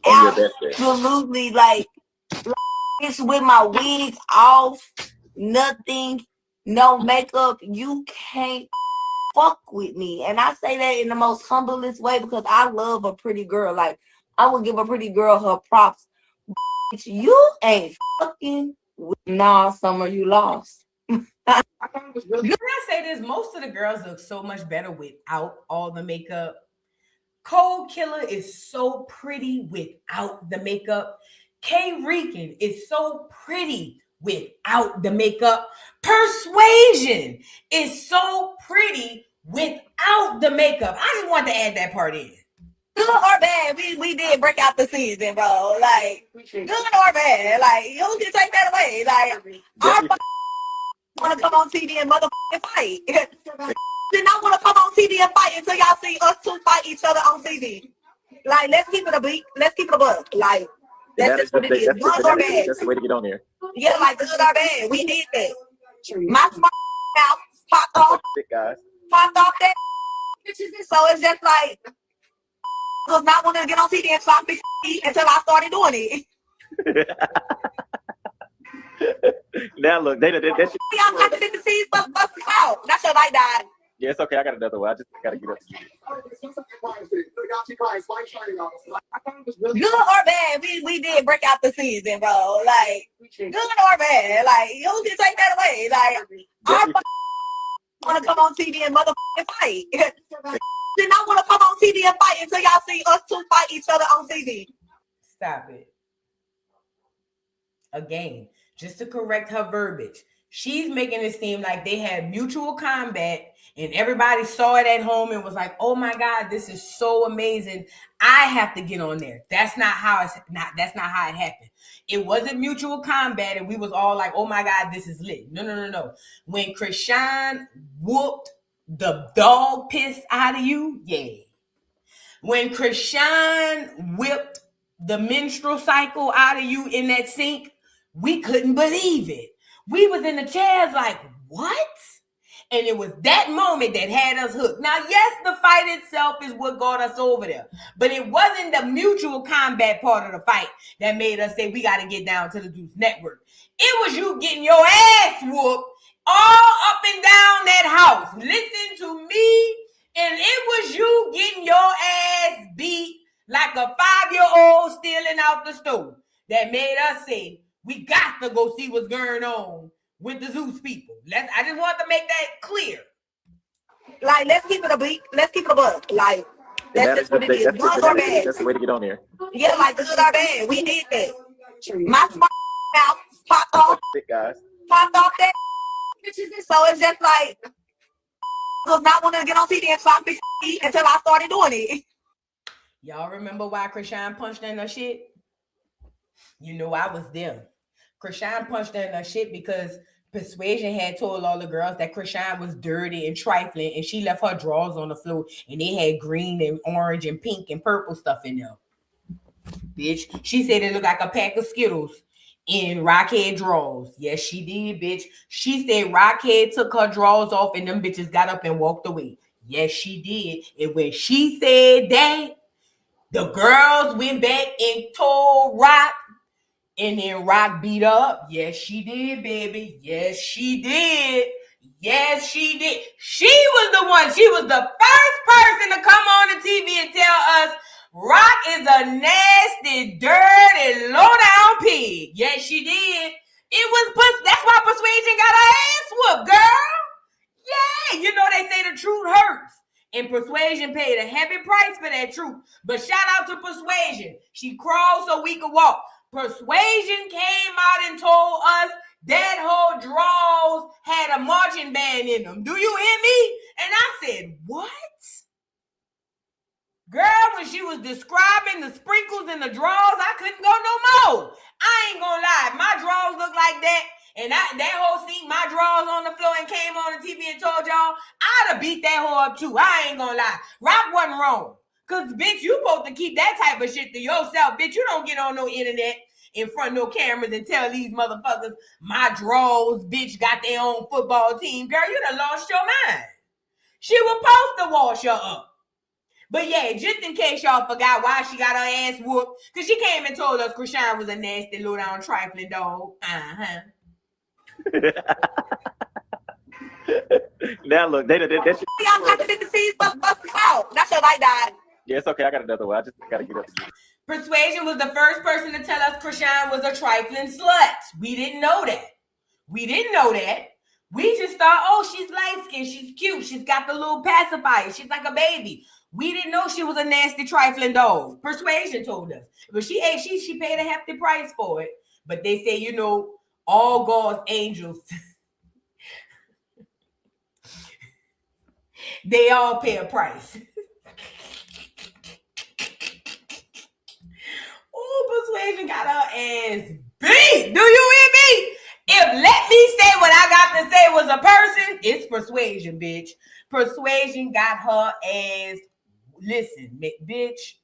absolutely, like, bitch, with my wig off, nothing, no makeup, you can't fuck with me. And I say that in the most humblest way because I love a pretty girl. Like, I would give a pretty girl her props. Bitch, you ain't fucking with. Nah, Summer, you lost. Can I say this? Most of the girls look so much better without all the makeup. Cold Killer is so pretty without the makeup. K Rican is so pretty without the makeup. Persuasion is so pretty without the makeup. I just want to add that part in. Good or bad, we did break out the season, bro. Like, good or bad, like, you can take that away. Like, I want to come on TV and motherfucking fight. Did not want to come on TV and fight until y'all see us two fight each other on TV. Like, let's keep it a beat. Let's keep it a buck. Like, that's just what it is. Good or bad. That's the way to get on there. Yeah, like, good or bad. We did that. My smart mouth popped off. Popped off that. So it's just like, was not wanting to get on TV and slap big until I started doing it. Now look, that shit. I'm not the seas but out. That's your light died. Yeah, it's okay. I got another one. I just gotta get up. Good or bad, we did break out the season, bro. Like, good or bad, like, you can take that away. Like, I want to come on TV and motherfucking fight. Did not want to come on TV and fight until y'all see us two fight each other on TV. Stop it. Again, just to correct her verbiage, she's making it seem like they had mutual combat And everybody saw it at home and was like, oh my God, this is so amazing. I have to get on there. That's not how it happened. It wasn't mutual combat, and we was all like, oh my God, this is lit. No. When Chrisean whooped the dog piss out of you, yeah. When Chrisean whipped the menstrual cycle out of you in that sink, we couldn't believe it. We was in the chairs like, what? And it was that moment that had us hooked. Now, yes, the fight itself is what got us over there. But it wasn't the mutual combat part of the fight that made us say we got to get down to the Zeus network. It was you getting your ass whooped all up and down that house. Listen to me. And it was you getting your ass beat like a 5-year-old stealing out the store that made us say, we got to go see what's going on with the Zeus people. I just want to make that clear. Like, let's keep it a beat. Let's keep it a buck. Like, that's just what it is. Good or bad. That's the way to get on here. Yeah, like good or bad. We did that. My house popped off. Guys. Popped off that. So it's just like, was not wanting to get on TV and slap this until I started doing it. Y'all remember why Chrisean punched her in her shit? You know I was there. Chrisean punched her in her shit because Persuasion had told all the girls that Chrisean was dirty and trifling, and she left her drawers on the floor, and they had green and orange and pink and purple stuff in them. Bitch, she said it looked like a pack of Skittles in Rockhead drawers. Yes, she did, bitch. She said Rockhead took her drawers off and them bitches got up and walked away. Yes, she did. And when she said that, the girls went back and told Rock, and then Rock beat up. Yes, she did, baby. Yes, she did. Yes, she did. She was the one. She was the first person to come on the TV and tell us Rock is a nasty, dirty, low-down pig. Yes, she did. That's why Persuasion got her ass whooped, girl. Yeah, you know they say the truth hurts. And Persuasion paid a heavy price for that truth. But shout out to Persuasion. She crawled so we could walk. Persuasion came out and told us that whole drawers had a marching band in them. Do you hear me? And I said, what? Girl, when she was describing the sprinkles in the drawers, I couldn't go no more. I ain't gonna lie. My drawers look like that. And that whole scene, my drawers on the floor and came on the TV and told y'all, I'd have beat that whore up too. I ain't gonna lie. Rock wasn't wrong. Because, bitch, you supposed to keep that type of shit to yourself. Bitch, you don't get on no internet in front of no cameras and tell these motherfuckers my drawers, bitch, got their own football team. Girl, you done lost your mind. She was supposed to wash her up. But yeah, just in case y'all forgot why she got her ass whooped, because she came and told us Chrisean was a nasty, low-down, trifling dog. Now look, that shit. Y'all got to see stuff out. That's your light died. Yeah, it's okay. I got another one. I just got to get up. Persuasion was the first person to tell us Chrisean was a trifling slut. We didn't know that. We just thought, oh, she's light-skinned, she's cute, she's got the little pacifier, she's like a baby. We didn't know she was a nasty, trifling dog. Persuasion told us. But she paid a hefty price for it. But they say, you know, all God's angels, they all pay a price. Oh, Persuasion got her ass beat. Do you hear me? If let me say what I got to say was a person, it's Persuasion, bitch. Persuasion got her ass. Listen, bitch.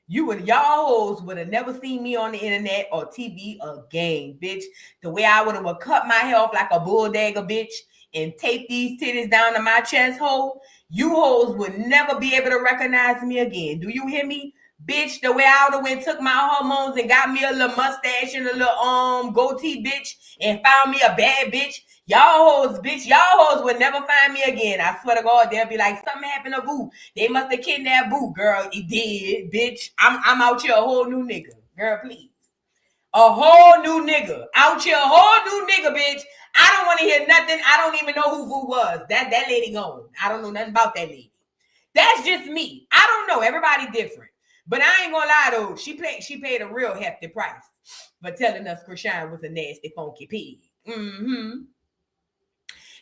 Y'all hoes would have never seen me on the internet or TV again, bitch. The way I would have cut my hair off like a bulldagger, bitch, and tape these titties down to my chest hole, you hoes would never be able to recognize me again. Do you hear me? Bitch, the way I would have went took my hormones and got me a little mustache and a little goatee, bitch, and found me a bad bitch. Y'all hoes would never find me again. I swear to God, they'll be like, something happened to Boo. They must have kidnapped Boo, girl. It did, bitch. I'm out here a whole new nigga. Girl, please. A whole new nigga. Out here, a whole new nigga, bitch. I don't want to hear nothing. I don't even know who Boo was. That lady gone. I don't know nothing about that lady. That's just me. I don't know. Everybody different. But I ain't gonna lie though, she paid a real hefty price for telling us Chrisean was a nasty, funky pig.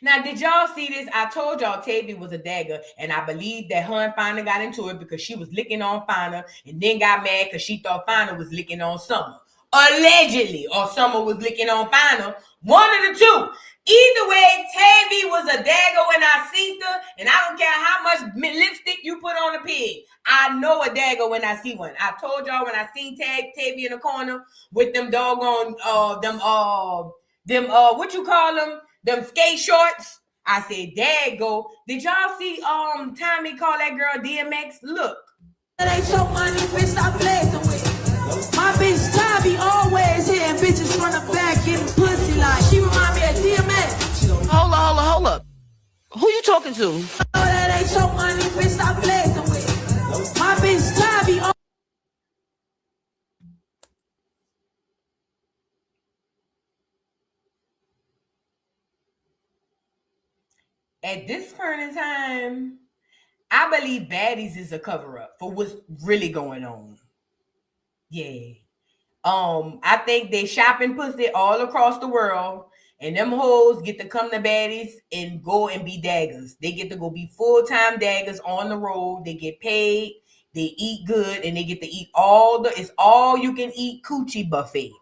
Now, did y'all see this? I told y'all Tavy was a dagger, and I believe that her and Fina got into it because she was licking on Fina and then got mad because she thought Fina was licking on Summer. Allegedly, or Summer was licking on Fina. One of the two. Either way, Tavy was a dagger when I seen her, and I don't care how much lipstick you put on a pig. I know a dagger when I see one. I told y'all when I seen Tavy in the corner with them doggone, what you call them? Them skate shorts. I said, dago. Did y'all see Tommy call that girl DMX? Look. That ain't your money, bitch, stop flexing with it. My bitch Tabby always hitting bitches from the back getting pussy like. She remind me of DMX. Hold up. Who you talking to? Oh, that ain't your money, bitch, stop flexing with it. My bitch Tabby At this point in time, I believe Baddies is a cover-up for what's really going on. Yeah. I think they shopping pussy all across the world, and them hoes get to come to Baddies and go and be daggers. They get to go be full-time daggers on the road. They get paid, they eat good, and they get to eat it's all you can eat coochie buffet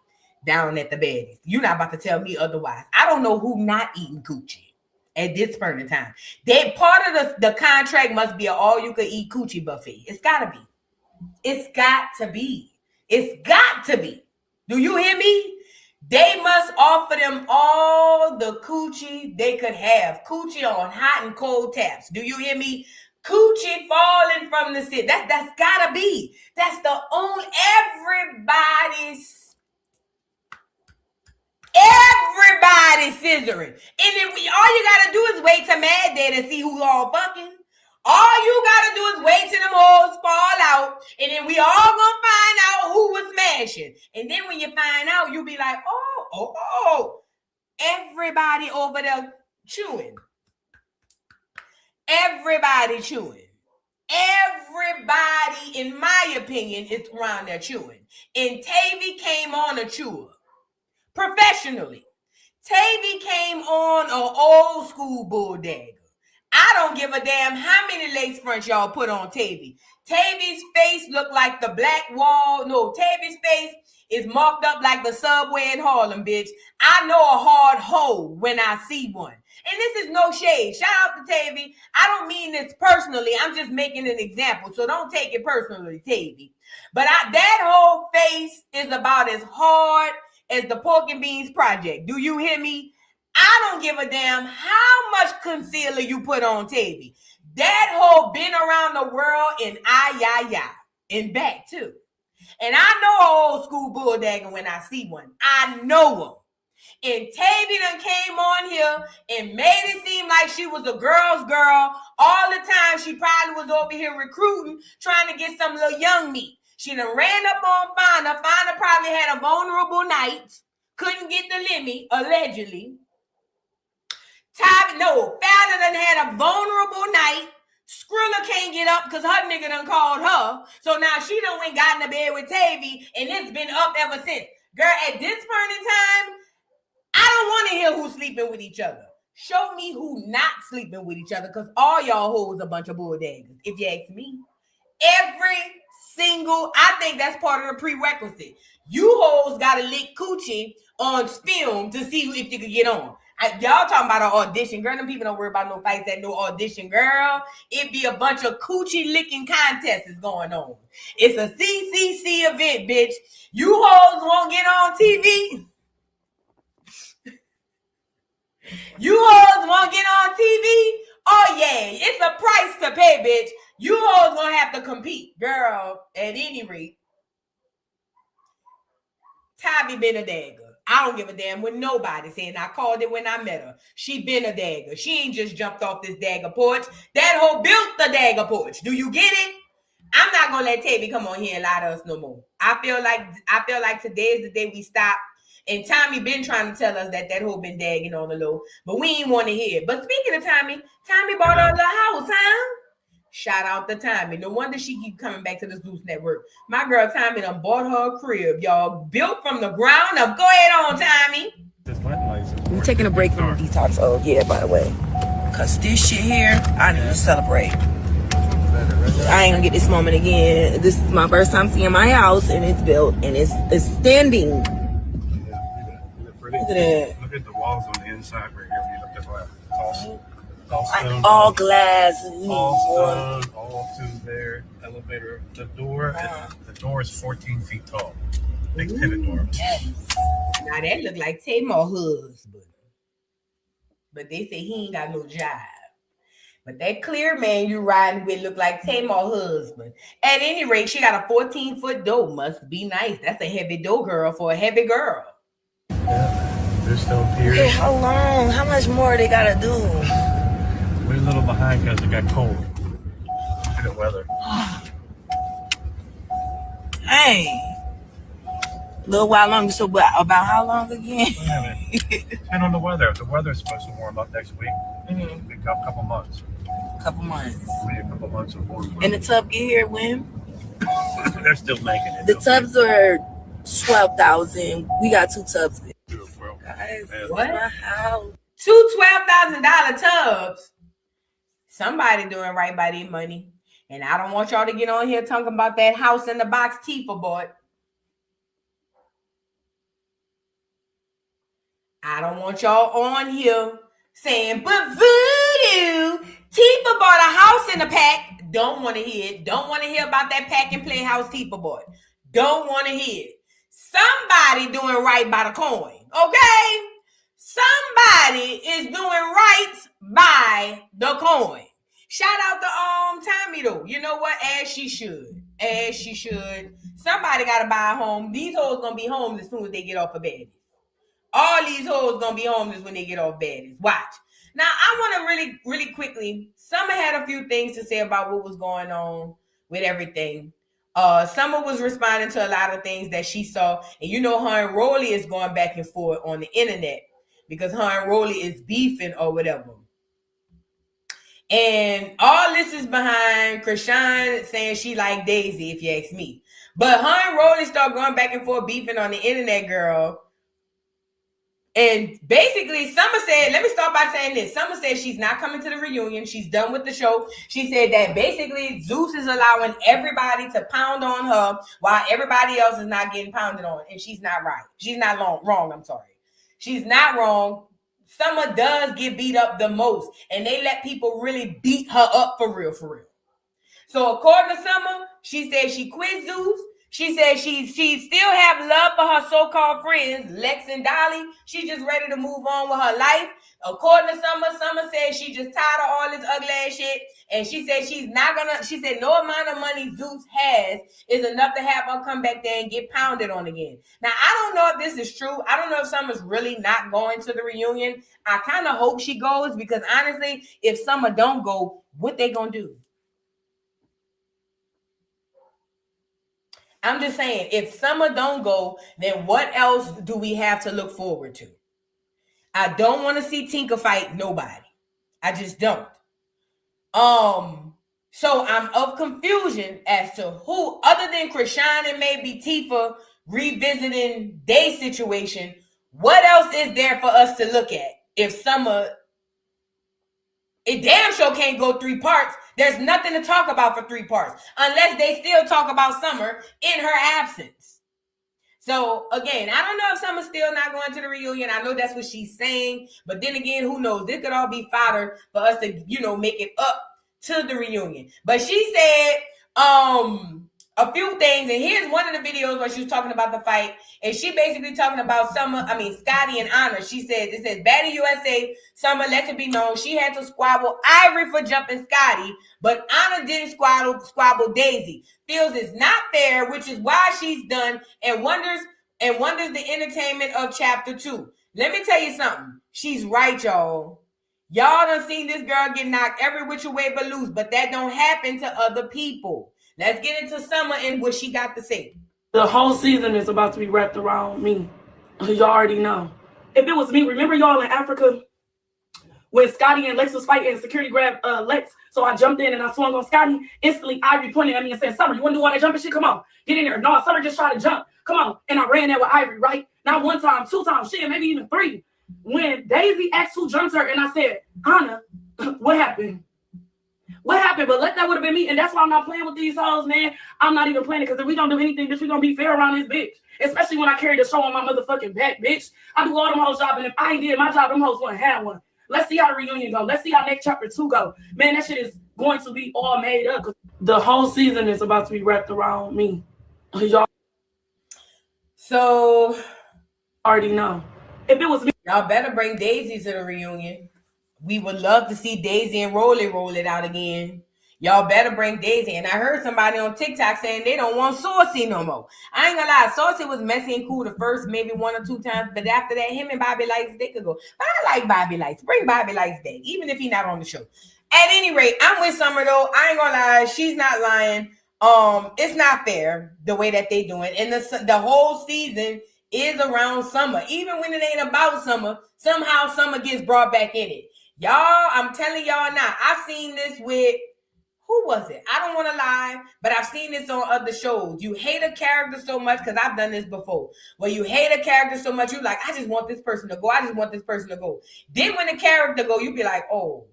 down at the Baddies. You're not about to tell me otherwise. I don't know who not eating coochie at this point in time. That part of the contract must be an all-you-can-eat coochie buffet. It's got to be. It's got to be. It's got to be. Do you hear me? They must offer them all the coochie they could have. Coochie on hot and cold taps. Do you hear me? Coochie falling from the ceiling. That's got to be. That's the only... Everybody scissoring. And then all you got to do is wait till Mad Day to see who all fucking. All you got to do is wait till them hoes fall out. And then we all going to find out who was smashing. And then when you find out, you'll be like, oh. Everybody over there chewing. Everybody chewing. Everybody, in my opinion, is around there chewing. And Tavy came on a chewer. Professionally. Tavy came on an old school bull dagger. I don't give a damn how many lace fronts y'all put on Tavy. Tavy's face looked like the black wall. No, Tavy's face is marked up like the subway in Harlem, bitch. I know a hard hoe when I see one. And this is no shade. Shout out to Tavy. I don't mean this personally. I'm just making an example. So don't take it personally, Tavy. But that whole face is about as hard as the Pork and Beans Project. Do you hear me? I don't give a damn how much concealer you put on Tavy. That hoe been around the world in and back too. And I know an old school bull dagger when I see one. I know them. And Tavy done came on here and made it seem like she was a girl's girl. All the time she probably was over here recruiting, trying to get some little young meat. She done ran up on Fina. Fina probably had a vulnerable night. Couldn't get the limit, allegedly. Fina done had a vulnerable night. Skrilla can't get up because her nigga done called her. So now she done went got in the bed with Tavy, and it's been up ever since. Girl, at this point in time, I don't want to hear who's sleeping with each other. Show me who not sleeping with each other, because all y'all hoes a bunch of bull daggers, if you ask me. I think that's part of the prerequisite. You hoes got to lick coochie on film to see if you can get on. Y'all talking about an audition, girl. Them people don't worry about no fights at no audition, girl. It be a bunch of coochie licking contests going on. It's a CCC event, bitch. You hoes won't get on TV. You hoes won't get on TV. Oh yeah, it's a price to pay, bitch. You hoes gonna have to compete, girl. At any rate, Tabby been a dagger. I don't give a damn what nobody saying. I called it when I met her. She been a dagger. She ain't just jumped off this dagger porch. That hoe built the dagger porch. Do you get it? I'm not gonna let Tabby come on here and lie to us no more. I feel like today is the day we stop. And Tommy been trying to tell us that hoe been dagging on the low, but we ain't want to hear it. But speaking of Tommy bought her a little house, huh? Shout out to Tommy. No wonder she keep coming back to the Zeus network. My girl Tommy done bought her a crib, y'all. Built from the ground up. Go ahead on, Tommy. We're taking a break from the detox. Oh, yeah, by the way. Because this shit here, I need to celebrate. I ain't gonna get this moment again. This is my first time seeing my house, and it's built, and it's standing. Look at that. Look at the walls on the inside right here. You look at all stone. All glass. All stone, all through there. Elevator. The door is 14 feet tall. Big pivot door. Yes. Now that look like Tamar husband. But they say he ain't got no job. But that clear man you riding with look like Tamar husband. At any rate, she got a 14-foot door. Must be nice. That's a heavy door girl for a heavy girl. Yeah, they're still here. Okay, how long? How much more they gotta do? We're a little behind because it got cold. Look at the weather. Hey. A little while longer. So about how long again? Depend on the weather. The weather's supposed to warm up next week. Mm-hmm. A couple months. Couple months. Maybe a couple months of warm. And the tub get here when? They're still making it. The tubs are 12,000. We got 2 tubs. Guys, what? My house. 2 $12,000 tubs. Somebody doing right by their money. And I don't want y'all to get on here talking about that house in the box Tifa bought. I don't want y'all on here saying, but voodoo, Tifa bought a house in the pack. Don't want to hear it. Don't want to hear about that pack and play house Tifa bought. Don't want to hear it. Somebody doing right by the coin, okay? Somebody is doing right by the coin. Shout out to Tommy though. You know what? As she should. As she should. Somebody got to buy a home. These hoes gonna be homes as soon as they get off of bed. All these hoes gonna be homeless when they get off baddies. Watch. Now, I want to really quickly. Summer had a few things to say about what was going on with everything. Summer was responding to a lot of things that she saw. And you know, her and Rolly is going back and forth on the internet because her and Rolly is beefing or whatever. And all this is behind Chrisean saying she like Daisy, if you ask me. But her and Rolly start going back and forth beefing on the internet, girl. And basically, Summer said, let me start by saying this. Summer said she's not coming to the reunion. She's done with the show. She said that basically Zeus is allowing everybody to pound on her while everybody else is not getting pounded on. And she's not right. She's not wrong. I'm sorry. She's not wrong. Summer does get beat up the most. And they let people really beat her up for real, for real. So according to Summer, she said she quit Zeus. She said she still have love for her so-called friends, Lex and Dolly. She's just ready to move on with her life. According to Summer, Summer said she just tired of all this ugly ass shit. And she said she said no amount of money Zeus has is enough to have her come back there and get pounded on again. Now, I don't know if this is true. I don't know if Summer's really not going to the reunion. I kind of hope she goes because honestly, if Summer don't go, what they gonna do? I'm just saying, if Summer don't go, then what else do we have to look forward to? I don't want to see Tinker fight nobody. I just don't. So I'm of confusion as to who, other than Chrisean and maybe Tifa revisiting their situation, what else is there for us to look at? If Summer, it damn sure can't go 3 parts. There's nothing to talk about for 3 parts unless they still talk about Summer in her absence. So again, I don't know if Summer's still not going to the reunion. I know that's what she's saying, but then again, who knows? This could all be fodder for us to, make it up to the reunion. But she said a few things, and here's one of the videos where she was talking about the fight, and she basically talking about Scotty and Honor. She said, it says, Baddie USA, Summer let it be known she had to squabble Ivory for jumping Scotty, but Honor didn't squabble Daisy. Feels it's not fair, which is why she's done, and wonders the entertainment of chapter 2. Let me tell you something. She's right, y'all. Y'all done seen this girl get knocked every which way but loose, but that don't happen to other people. Let's get into Summer and what she got to say. The whole season is about to be wrapped around me. Y'all already know. If it was me, remember y'all in Africa when Scotty and Lex was fighting and security grabbed Lex? So I jumped in and I swung on Scotty. Instantly, Ivory pointed at me and said, Summer, you want to do all that jumping shit? Come on, get in there. No, Summer just tried to jump. Come on. And I ran there with Ivory, right? Not one time, two times, shit, maybe even three. When Daisy asked who jumped her, and I said, Anna, what happened? What happened? But that would have been me. And that's why I'm not playing with these hoes, man. I'm not even playing it because if we don't do anything, bitch, we gonna be fair around this bitch. Especially when I carry the show on my motherfucking back, bitch. I do all them hoes job, and if I ain't did my job, them hoes wouldn't have one. Let's see how the reunion go. Let's see how next chapter 2 go. Man, that shit is going to be all made up. The whole season is about to be wrapped around me. Y'all So already know. If it was me, y'all better bring Daisy to the reunion. We would love to see Daisy and Rolly roll it out again. Y'all better bring Daisy. And I heard somebody on TikTok saying they don't want Saucy no more. I ain't gonna lie, Saucy was messy and cool the first maybe 1 or 2 times, but after that, him and Bobby Lights, they could go. But I like Bobby Lights. Bring Bobby Lights back, even if he's not on the show. At any rate, I'm with Summer though. I ain't gonna lie, she's not lying. It's not fair the way that they doing, and the whole season is around Summer. Even when it ain't about Summer, somehow Summer gets brought back in it. Y'all, I'm telling y'all now, I've seen this with, who was it? I don't want to lie, but I've seen this on other shows. You hate a character so much, because I've done this before, where you hate a character so much, you like, I just want this person to go. I just want this person to go. Then when the character go, you be like, oh,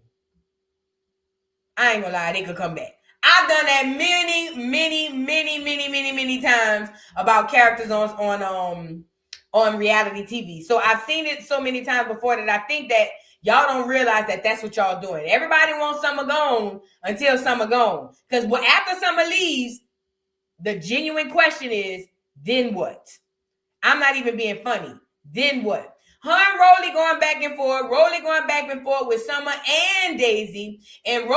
I ain't gonna lie, they could come back. I've done that many times about characters on reality TV. So I've seen it so many times before that I think that y'all don't realize that that's what y'all doing. Everybody wants Summer gone until Summer gone. Because after Summer leaves, the genuine question is, then what? I'm not even being funny. Then what? Her and Rolly going back and forth with Summer and Daisy. And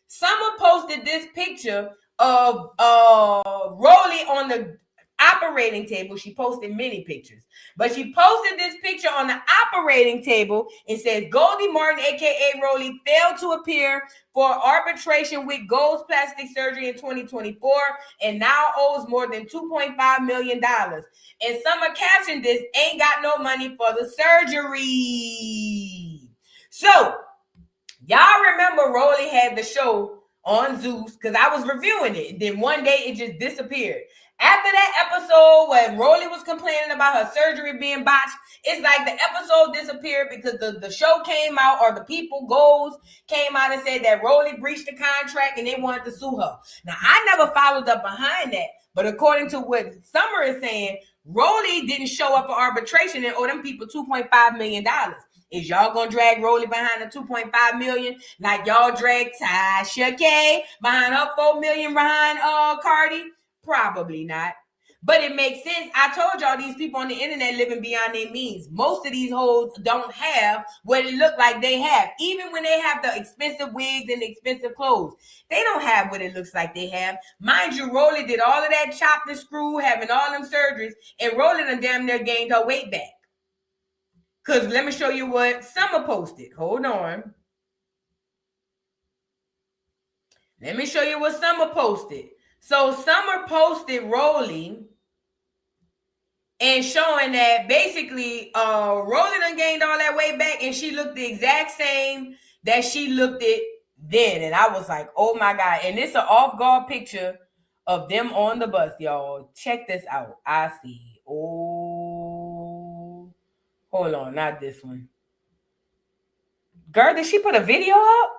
Summer posted this picture of Rolly on the operating table. She posted many pictures, but she posted this picture on the operating table and says Goldie Martin, aka Rolly, failed to appear for arbitration with Gold's plastic surgery in 2024 and now owes more than $2.5 million. And Summer captioned this, ain't got no money for the surgery. So y'all remember Rolly had the show on Zeus, because I was reviewing it. Then one day it just disappeared. After that episode when Rolly was complaining about her surgery being botched, it's like the episode disappeared because the show came out, or the people, Goals, came out and said that Rolly breached the contract and they wanted to sue her. Now, I never followed up behind that, but according to what Summer is saying, Rolly didn't show up for arbitration and owe them people $2.5 million. Is y'all gonna drag Rolly behind the $2.5 million like y'all drag Tasha K behind her $4 million behind Cardi? Probably not. But it makes sense. I told y'all these people on the internet living beyond their means. Most of these hoes don't have what it look like they have. Even when they have the expensive wigs and the expensive clothes, they don't have what it looks like they have. Mind you, Rolly did all of that chopped and screw, having all them surgeries, and Rolly done damn near gained her weight back. Because let me show you what Summer posted. Hold on. Let me show you what Summer posted. So Summer posted Rolly and showing that basically Rolly done gained all that weight back and she looked the exact same that she looked it then. And I was like, oh my God. And it's an off-guard picture of them on the bus, y'all. Check this out. I see. Oh, hold on. Not this one. Girl, did she put a video up?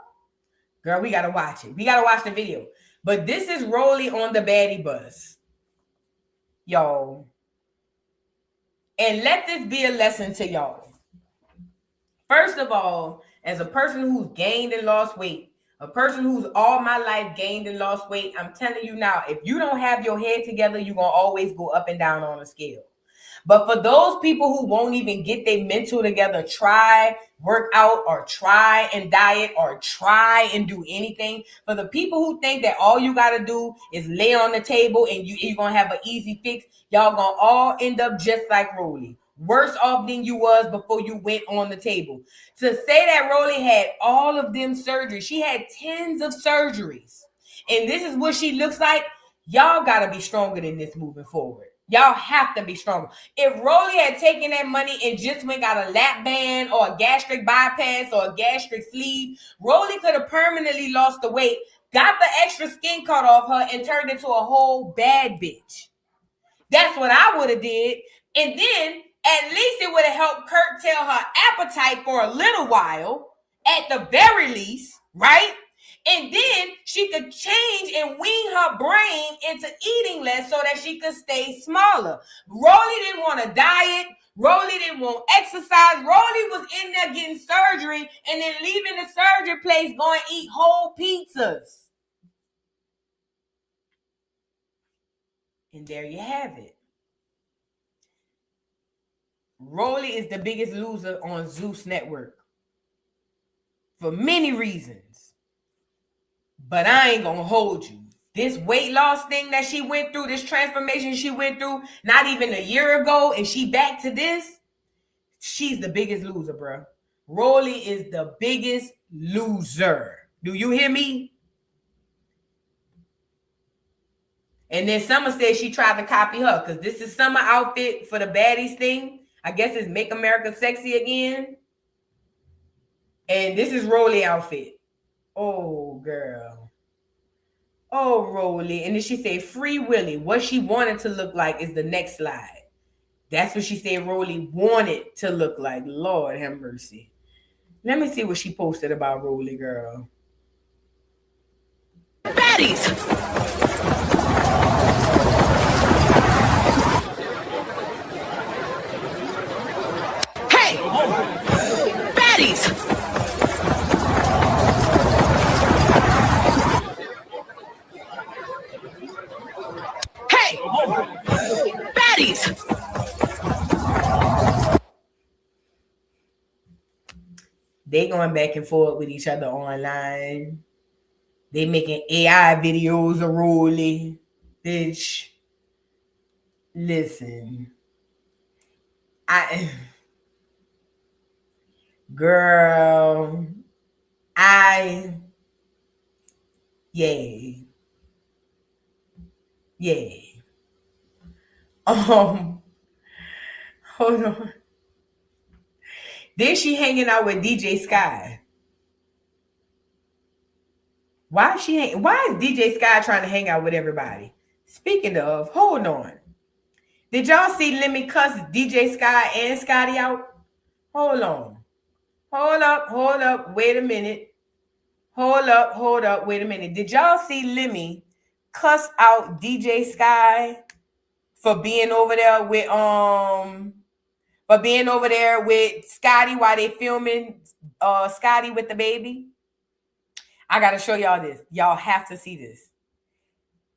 Girl, we got to watch it. We got to watch the video. But this is Rolly on the baddie bus, y'all. And let this be a lesson to y'all. First of all, as a person who's gained and lost weight, a person who's all my life gained and lost weight, I'm telling you now, if you don't have your head together, you're going to always go up and down on a scale. But for those people who won't even get their mental together, try work out or try and diet or try and do anything. For the people who think that all you got to do is lay on the table and you're going to have an easy fix, y'all going to all end up just like Rolly. Worse off than you was before you went on the table. To say that Rolly had all of them surgeries, she had tens of surgeries. And this is what she looks like. Y'all got to be stronger than this moving forward. Y'all have to be stronger. If Rolly had taken that money and just went got a lap band or a gastric bypass or a gastric sleeve, Rolly could have permanently lost the weight, got the extra skin cut off her, and turned into a whole bad bitch. That's what I would have did. And then at least it would have helped curtail her appetite for a little while, at the very least, right? And then she could change and wean her brain into eating less so that she could stay smaller. Rolly didn't want to diet. Rolly didn't want exercise. Rolly was in there getting surgery and then leaving the surgery place going to eat whole pizzas. And there you have it. Rolly is the biggest loser on Zeus Network for many reasons. But I ain't gonna hold you. This weight loss thing that she went through, this transformation she went through, not even a year ago, and she back to this, she's the biggest loser, bro. Rolly is the biggest loser. Do you hear me? And then Summer said she tried to copy her because this is Summer outfit for the baddies thing. I guess it's Make America Sexy Again. And this is Rolly outfit. Oh, girl. Oh, Rolly. And then she said, Free Willy. What she wanted to look like is the next slide. That's what she said Rolly wanted to look like. Lord have mercy. Let me see what she posted about Rolly, girl. Baddies. Hey! Baddies! Hey! Baddies! They going back and forth with each other online. They making AI videos of Rolly. Bitch. Listen. Girl. Yay. Hold on. Then she hanging out with DJ Sky. Why is DJ Sky trying to hang out with everybody? Speaking of, hold on. Did y'all see Lemmy cuss DJ Sky and Scotty out? Hold on. Hold up. Wait a minute. Hold up. Wait a minute. Did y'all see Lemmy cuss out DJ Sky for being over there with Scotty while they filming Scotty with the baby? I gotta show y'all this. Y'all have to see this.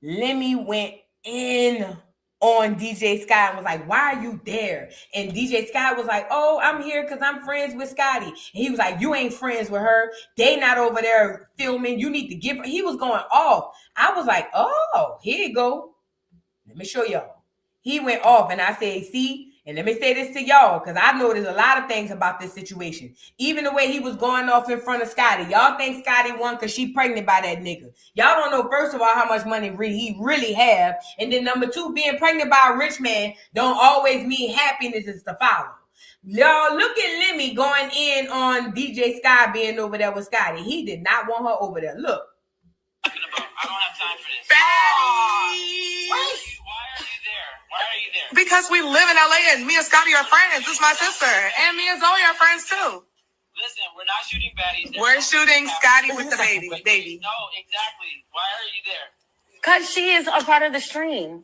Lemmy went in on DJ Sky and was like, why are you there? And DJ Sky was like, oh, I'm here because I'm friends with Scotty. And he was like, you ain't friends with her. They not over there filming. You need to give her. He was going off. I was like, oh, here you go. Let me show y'all. He went off and I said, see, and let me say this to y'all, because I know there's a lot of things about this situation. Even the way he was going off in front of Scotty. Y'all think Scotty won because she pregnant by that nigga. Y'all don't know, first of all, how much money he really have. And then number two, being pregnant by a rich man don't always mean happiness is to follow. Y'all look at Lemmy going in on DJ Sky being over there with Scotty. He did not want her over there. Look. I don't have time for this. Baddies! Why are you there? Why are you there? Because we live in LA and me and Scotty are friends. This is my sister. And me and Zoe are friends too. Listen, we're not shooting baddies. We're shooting Scotty with the baby. No, exactly. Why are you there? Because she is a part of the stream.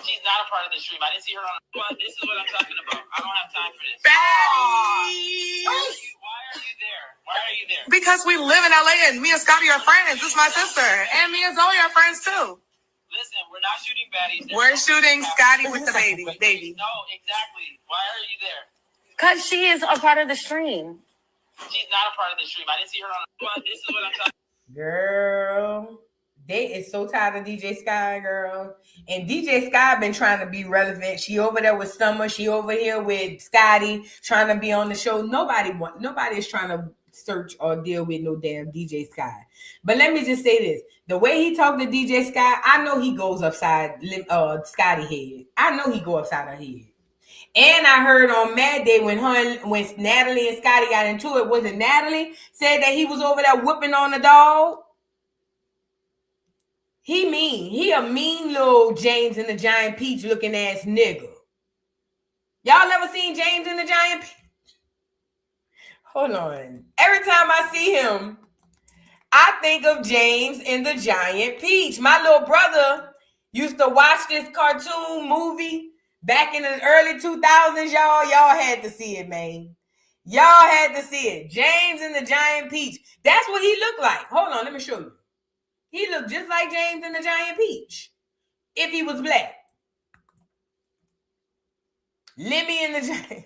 She's not a part of the stream. I didn't see her on. This is what I'm talking about. I don't have time for this. Baddies! Why are you there? Why are you there? Because we live in LA and me and Scotty are friends. This is my sister. And me and Zoe are friends too. Listen, we're not shooting baddies. We're shooting Scotty with the baby. No, exactly. Why are you there? Because she is a part of the stream. She's not a part of the stream. I didn't see her on. This is what I'm talking about. Girl. They is so tired of DJ Sky, girl. And DJ Sky been trying to be relevant. She over there with Summer. She over here with Scotty, trying to be on the show. Nobody is trying to search or deal with no damn DJ Sky. But let me just say this. The way he talked to DJ Sky, I know he goes upside Scotty head. I know he go upside her head. And I heard on Mad Day when Natalie and Scotty got into it, was it Natalie said that he was over there whooping on the dog? He mean. He a mean little James and the Giant Peach looking ass nigga. Y'all ever seen James and the Giant Peach? Hold on. Every time I see him, I think of James and the Giant Peach. My little brother used to watch this cartoon movie back in the early 2000s, y'all. Y'all had to see it, man. Y'all had to see it. James and the Giant Peach. That's what he looked like. Hold on, let me show you. He looked just like James and the Giant Peach if he was black. Lemmy and the Giant.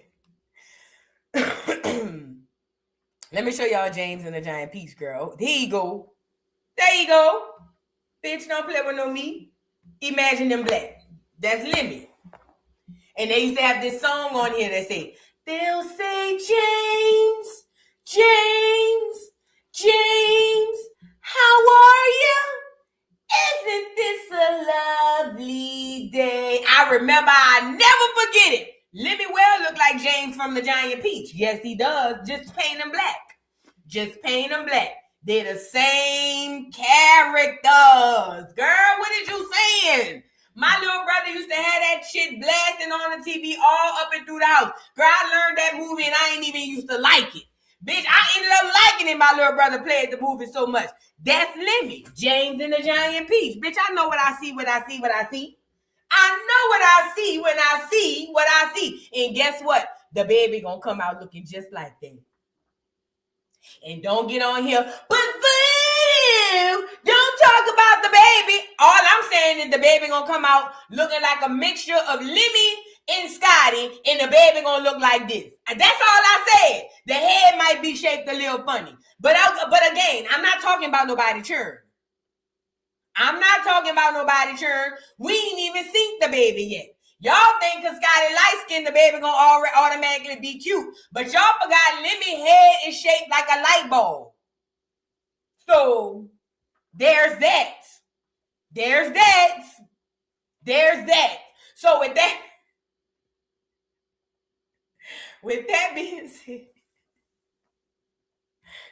Let me show y'all James and the Giant Peach, girl. There you go. There you go. Bitch, don't play with no me. Imagine them black. That's Lemmy. And they used to have this song on here that said, they'll say, James, James, James, how are you? Isn't this a lovely day? I remember, I never forget it. Lemmy well look like James from the Giant Peach. Yes, he does. Just paint him black. Just paint him black. They're the same characters. Girl, what is you saying? My little brother used to have that shit blasting on the TV all up and through the house. Girl, I learned that movie and I ain't even used to like it. Bitch, I ended up liking it. My little brother played the movie so much. That's Lemmy, James and the Giant Peach. Bitch, I know what I see, what I see, what I see. I know what I see when I see what I see. And guess what? The baby gonna come out looking just like that. And don't get on here, but boo! Don't talk about the baby. All I'm saying is the baby gonna come out looking like a mixture of Lemmy and Scotty, and the baby gonna look like this. And that's all I said. The head might be shaped a little funny. But again, I'm not talking about nobody churn. I'm not talking about nobody churn. We ain't even seen the baby yet. Y'all think because Scotty light skin, the baby gonna automatically be cute. But y'all forgot Lemmy head is shaped like a light bulb. So there's that. There's that. There's that. So with that being said,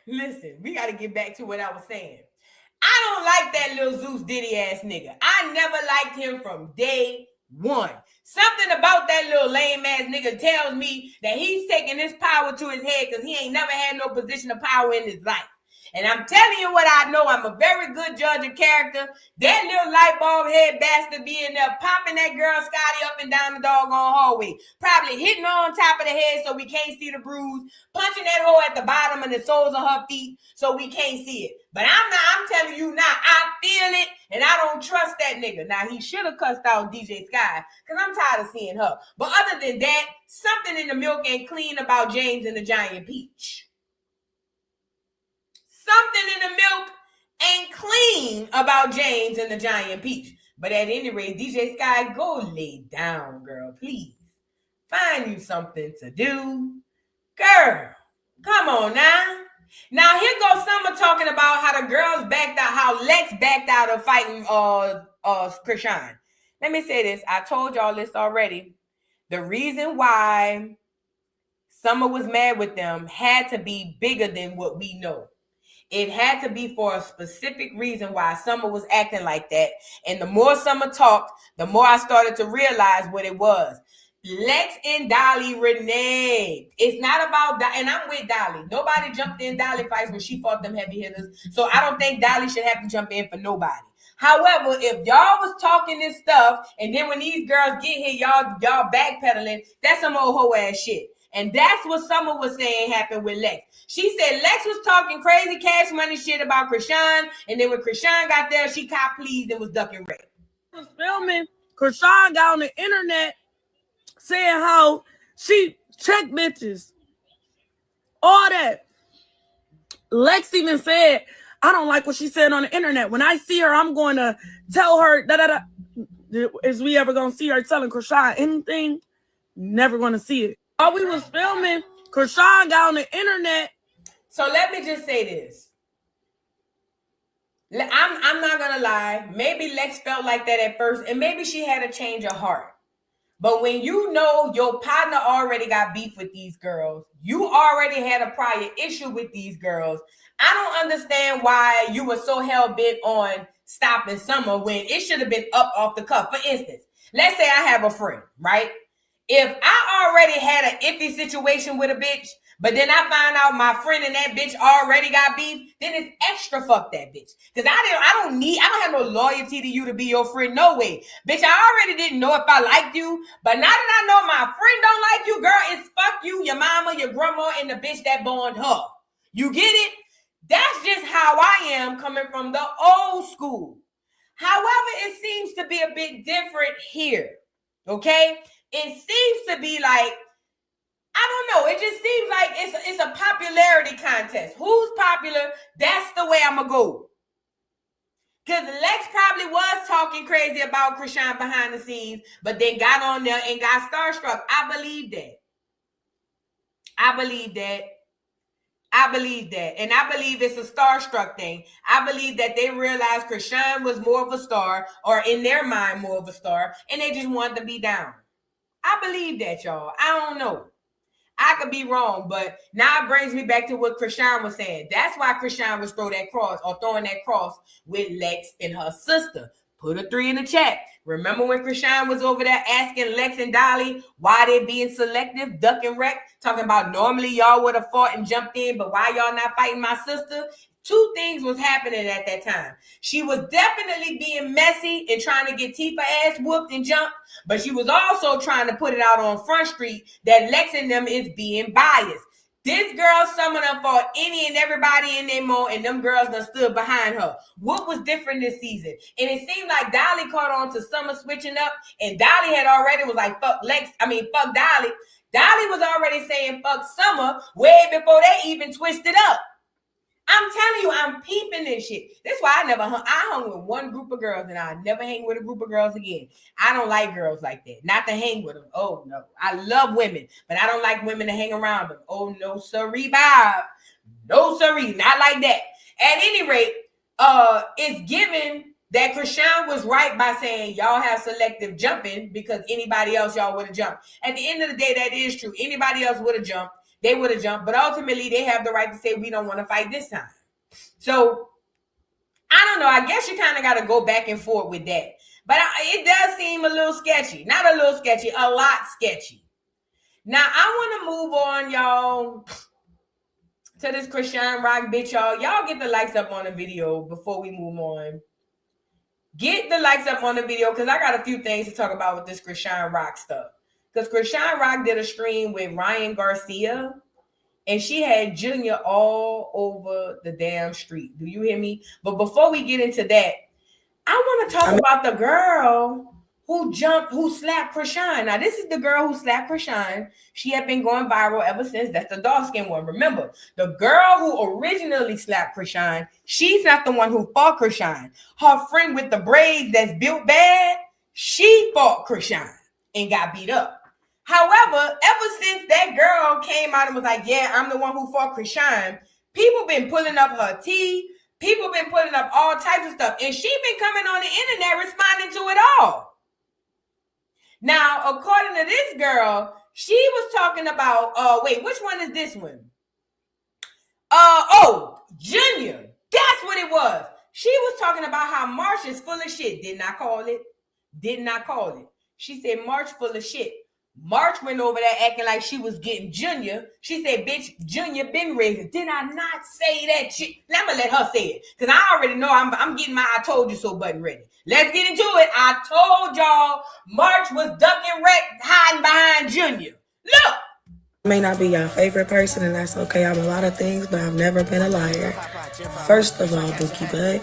listen, we got to get back to what I was saying. I don't like that little Zeus Diddy ass nigga. I never liked him from day one. Something about that little lame ass nigga tells me that he's taking this power to his head because he ain't never had no position of power in his life. And I'm telling you what I know. I'm a very good judge of character. That little light bulb head bastard be in there popping that girl Scotty up and down the doggone hallway. Probably hitting her on top of the head so we can't see the bruise. Punching that hole at the bottom and the soles of her feet so we can't see it. But I'm telling you now, I feel it and I don't trust that nigga. Now, he should have cussed out DJ Sky because I'm tired of seeing her. But other than that, something in the milk ain't clean about James and the Giant Peach. Something in the milk ain't clean about James and the Giant Peach. But at any rate, DJ Sky, go lay down, girl, please. Find you something to do. Girl, come on now. Now, here goes Summer talking about how the girls backed out, how Lex backed out of fighting Chrisean. Let me say this. I told y'all this already. The reason why Summer was mad with them had to be bigger than what we know. It had to be for a specific reason why Summer was acting like that. And the more Summer talked, the more I started to realize what it was. Lex and Dolly reneged. It's not about, and I'm with Dolly. Nobody jumped in Dolly fights when she fought them heavy hitters. So I don't think Dolly should have to jump in for nobody. However, if y'all was talking this stuff, and then when these girls get here, y'all backpedaling, that's some old hoe ass shit. And that's what Summer was saying happened with Lex. She said Lex was talking crazy cash money shit about Chrisean, and then when Chrisean got there, she cop pleased and was ducking rape. Was filming, Chrisean got on the internet saying how she checked bitches. All that. Lex even said, I don't like what she said on the internet. When I see her, I'm going to tell her, Is we ever going to see her telling Chrisean anything? Never going to see it. While we was filming, Chrisean got on the internet. So let me just say this. I'm not going to lie. Maybe Lex felt like that at first, and maybe she had a change of heart. But when you know your partner already got beef with these girls, you already had a prior issue with these girls, I don't understand why you were so hell-bent on stopping Summer when it should have been up off the cuff. For instance, let's say I have a friend, right? If I already had an iffy situation with a bitch, but then I find out my friend and that bitch already got beef, then it's extra fuck that bitch. Because I don't have no loyalty to you to be your friend. No way. Bitch, I already didn't know if I liked you, but now that I know my friend don't like you, girl, it's fuck you, your mama, your grandma, and the bitch that born her. You get it? That's just how I am coming from the old school. However, it seems to be a bit different here. Okay? It seems to be like, I don't know. It just seems like it's a popularity contest. Who's popular? That's the way I'm going to go. Because Lex probably was talking crazy about Chrisean behind the scenes, but then got on there and got starstruck. I believe that. And I believe it's a starstruck thing. I believe that they realized Chrisean was more of a star, or in their mind more of a star, and they just wanted to be down. I believe that, y'all. I don't know. I could be wrong, but now it brings me back to what Chrisean was saying. That's why Chrisean was throwing that cross with Lex and her sister. Put a 3 in the chat. Remember when Chrisean was over there asking Lex and Dolly why they being selective, duck and wreck, talking about normally y'all would have fought and jumped in, but why y'all not fighting my sister? 2 things was happening at that time. She was definitely being messy and trying to get Tifa ass whooped and jumped, but she was also trying to put it out on Front Street that Lex and them is being biased. This girl, some of them fought any and everybody in their mode, and them girls done stood behind her. What was different this season? And it seemed like Dolly caught on to Summer switching up, and Dolly had already was like, fuck Dolly. Dolly was already saying fuck Summer way before they even twisted up. I'm telling you, I'm peeping this shit. That's why I hung with one group of girls, and I never hang with a group of girls again. I don't like girls like that. Not to hang with them. Oh, no. I love women, but I don't like women to hang around them. Oh, no, sorry, Bob. No, sorry. Not like that. At any rate, it's given that Chrisean was right by saying y'all have selective jumping because anybody else y'all would have jumped. At the end of the day, that is true. Anybody else would have jumped. They would have jumped, but ultimately they have the right to say we don't want to fight this time. So I don't know. I guess you kind of got to go back and forth with that. But it does seem a little sketchy. Not a little sketchy, a lot sketchy. Now I want to move on, y'all, to this Chrisean Rock bitch, y'all. Y'all get the likes up on the video before we move on. Get the likes up on the video because I got a few things to talk about with this Chrisean Rock stuff. Because Chrisean Rock did a stream with Ryan Garcia, and she had Junior all over the damn street. Do you hear me? But before we get into that, I want to talk about the girl who slapped Chrisean. Now, this is the girl who slapped Chrisean. She had been going viral ever since. That's the dark-skinned one. Remember, the girl who originally slapped Chrisean, she's not the one who fought Chrisean. Her friend with the braids that's built bad, she fought Chrisean and got beat up. However, ever since that girl came out and was like, yeah, I'm the one who fought Chrisean, people been pulling up her tea. People been putting up all types of stuff. And she been coming on the internet responding to it all. Now, according to this girl, she was talking about, wait, which one is this one? Junior. That's what it was. She was talking about how March is full of shit. Did not call it. She said March full of shit. March went over there acting like she was getting Junior. She said, bitch, Junior been raising. Did I not say that shit? Now I'm going to let her say it. Because I already know I'm getting my I told you so button ready. Let's get into it. I told y'all March was ducking wreck, hiding behind Junior. Look. I may not be your favorite person, and that's okay. I'm a lot of things, but I've never been a liar. First of all, Bookie Bud,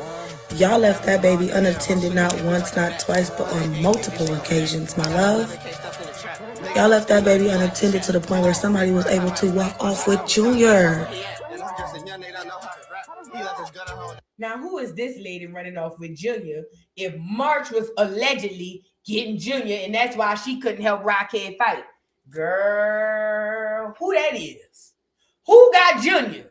y'all left that baby unattended not once, not twice, but on multiple occasions, my love. Y'all left that baby unattended to the point where somebody was able to walk off with Junior. Now, who is this lady running off with Junior if March was allegedly getting Junior and that's why she couldn't help Rockhead fight? Girl, who that is? Who got Junior?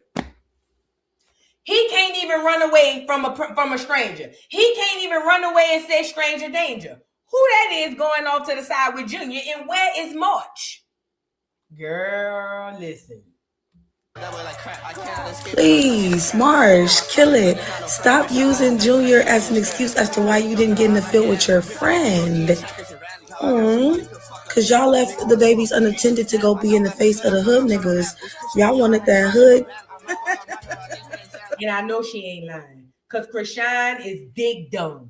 He can't even run away from a stranger. He can't even run away and say stranger danger. Who that is going off to the side with Junior, and where is March? Girl, listen. Please, Marsh, kill it. Stop using Junior as an excuse as to why you didn't get in the field with your friend. Come Cause y'all left the babies unattended to go be in the face of the hood niggas. Y'all wanted that hood. And I know she ain't lying. Cause Chrisean is dick dumb.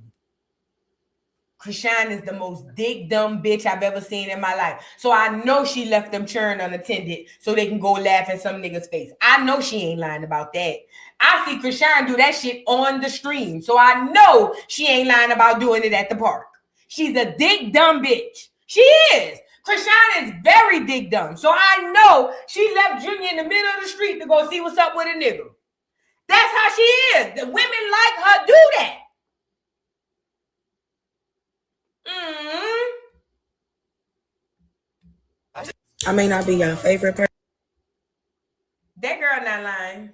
Chrisean is the most dick dumb bitch I've ever seen in my life. So I know she left them churn unattended so they can go laugh in some nigga's face. I know she ain't lying about that. I see Chrisean do that shit on the stream. So I know she ain't lying about doing it at the park. She's a dick dumb bitch. She is. Chrisean is very dick dumb. So I know she left Junior in the middle of the street to go see what's up with a nigga. That's how she is. The women like her do that. I may not be your favorite person. That girl not lying.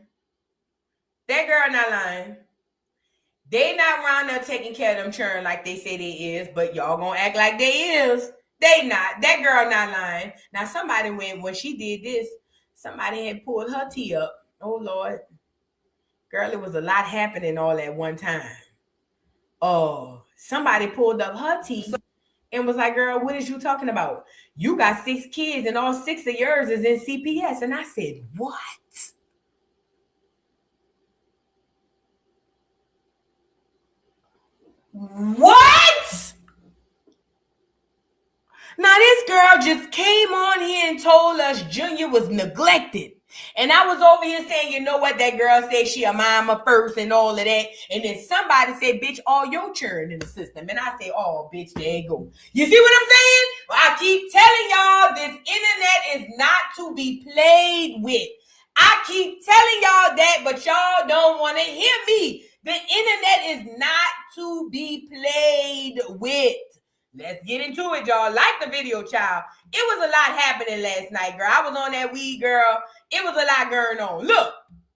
That girl not lying. They not around there taking care of them children like they say they is, but y'all gonna act like they is. They not. That girl not lying. Now somebody when she did this, somebody had pulled her tea up. Oh Lord. Girl, it was a lot happening all at one time. Oh, somebody pulled up her tea and was like, girl, what is you talking about? You got 6 kids and all 6 of yours is in CPS. And I said, what? What? Now this girl just came on here and told us Junior was neglected. And I was over here saying, you know what, that girl said she a mama first and all of that. And then somebody said, bitch, all your children in the system. And I say, oh, bitch, there you go. You see what I'm saying? Well, I keep telling y'all this internet is not to be played with. I keep telling y'all that, but y'all don't want to hear me. The internet is not to be played with. Let's get into it, y'all. Like the video, child. It was a lot happening last night, girl. I was on that weed, girl. It was a lot going on. Look.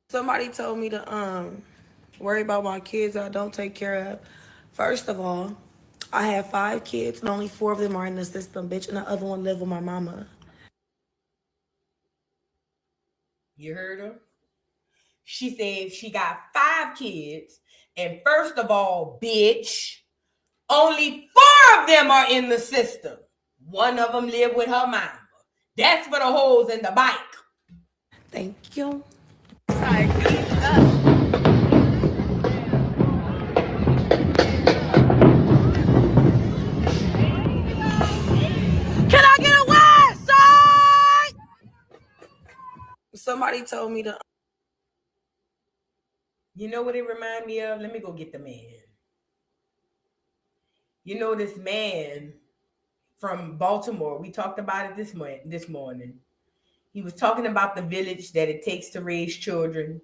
Somebody told me to worry about my kids I don't take care of. First of all, I have 5 kids and only 4 of them are in the system, bitch, and the other one live with my mama. You heard her? She said she got 5 kids, and first of all, bitch, only 4 of them are in the system. 1 of them live with her mama. That's for the hoes in the bike. Thank you. Sorry, Can I get a west side? Somebody told me to. You know what it reminded me of? Let me go get the man. You know this man from Baltimore. We talked about it this morning. He was talking about the village that it takes to raise children.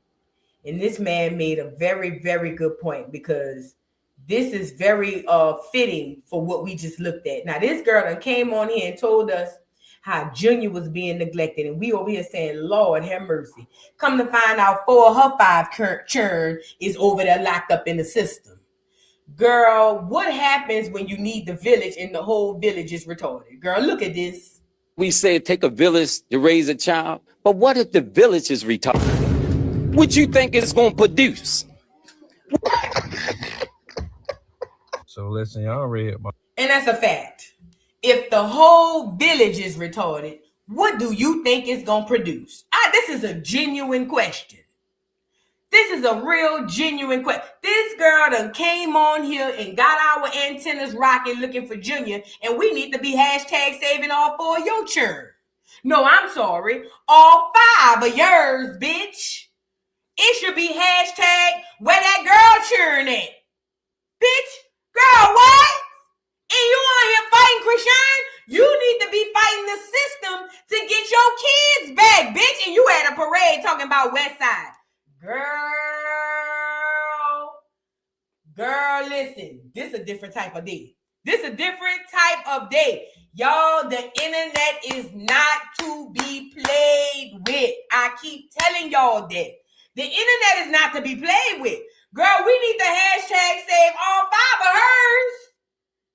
And this man made a very, very good point because this is very fitting for what we just looked at. Now, this girl that came on here and told us how Junior was being neglected. And we over here saying, Lord, have mercy. Come to find out 4 of her 5 children is over there locked up in the system. Girl, what happens when you need the village and the whole village is retarded? Girl, look at this. We say it take a village to raise a child, but what if the village is retarded? What you think it's going to produce? So listen, y'all read about. And that's a fact. If the whole village is retarded, what do you think it's going to produce? This is a genuine question. This is a real genuine question. This girl done came on here and got our antennas rocking looking for Junior, and we need to be #saving all 4 of your children. No, I'm sorry. All 5 of yours, bitch. It should be # where that girl children at. Bitch, girl, what? And you on here fighting Chrisean? You need to be fighting the system to get your kids back, bitch. And you at a parade talking about West Side. Girl, listen. This a different type of day. This a different type of day. Y'all, the internet is not to be played with. I keep telling y'all that. The internet is not to be played with. Girl, we need to #save all 5 of hers.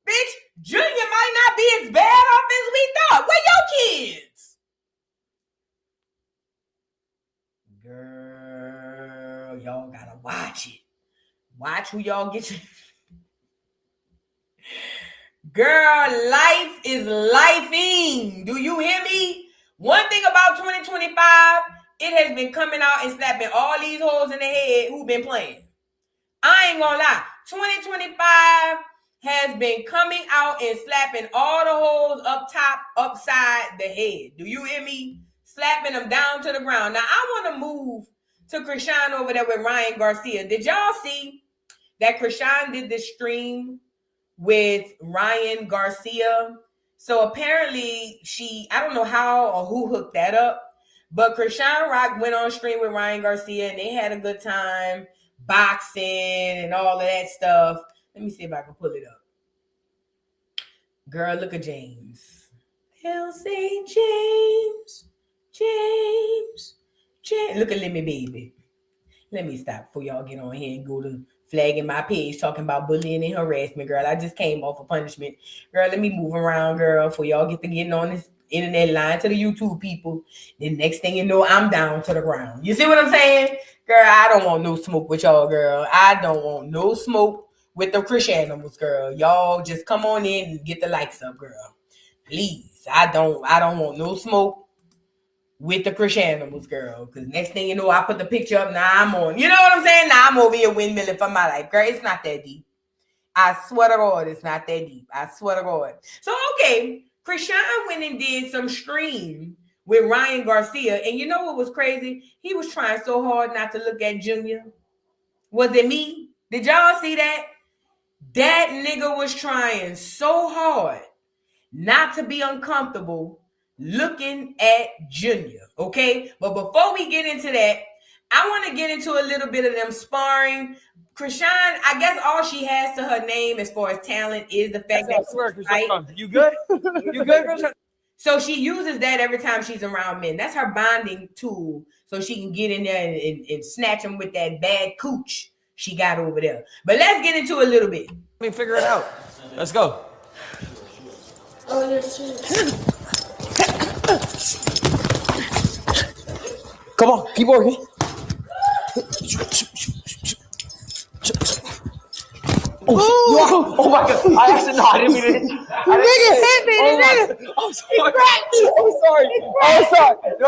Bitch, Junior might not be as bad off as we thought. Where your kids? Girl, y'all gotta watch it. Watch who y'all get your... Girl, life is lifing. Do you hear me? One thing about 2025, it has been coming out and slapping all these hoes in the head who've been playing. I ain't gonna lie. 2025 has been coming out and slapping all the hoes up top, upside the head. Do you hear me? Slapping them down to the ground. Now, I want to move to Chrisean over there with Ryan Garcia. Did y'all see that Chrisean did this stream with Ryan Garcia? So apparently I don't know how or who hooked that up, but Chrisean Rock went on stream with Ryan Garcia and they had a good time boxing and all of that stuff. Let me see if I can pull it up. Girl, look at James. They'll say James. Look at Lemmy Baby. Let me stop before y'all get on here and go to flagging my page talking about bullying and harassment, girl. I just came off of punishment. Girl, let me move around, girl, before y'all get to getting on this internet line to the YouTube people. Then next thing you know, I'm down to the ground. You see what I'm saying? Girl, I don't want no smoke with y'all, girl. I don't want no smoke with the Chriseanimals, girl. Y'all just come on in and get the likes up, girl. Please. I don't want no smoke with the Chriseanimals, girl. Because next thing you know, I put the picture up. Now I'm on. You know what I'm saying? Now I'm over here windmilling for my life. Girl, it's not that deep. I swear to God, it's not that deep. I swear to God. So, okay. Chrisean went and did some stream with Ryan Garcia. And you know what was crazy? He was trying so hard not to look at Junior. Was it me? Did y'all see that? That nigga was trying so hard not to be uncomfortable looking at Junior, okay? But before we get into that, I want to get into a little bit of them sparring. Chrisean, I guess all she has to her name as far as talent is the fact that you good? You good, Chrisean? So she uses that every time she's around men. That's her bonding tool, so she can get in there and snatch them with that bad cooch she got over there. But let's get into a little bit. Let me figure it out. Let's go. Oh, yes, shit. Come on, keep working. Oh my God! I actually I didn't mean it. Nigga hit me, nigga. I'm sorry. I'm sorry. No,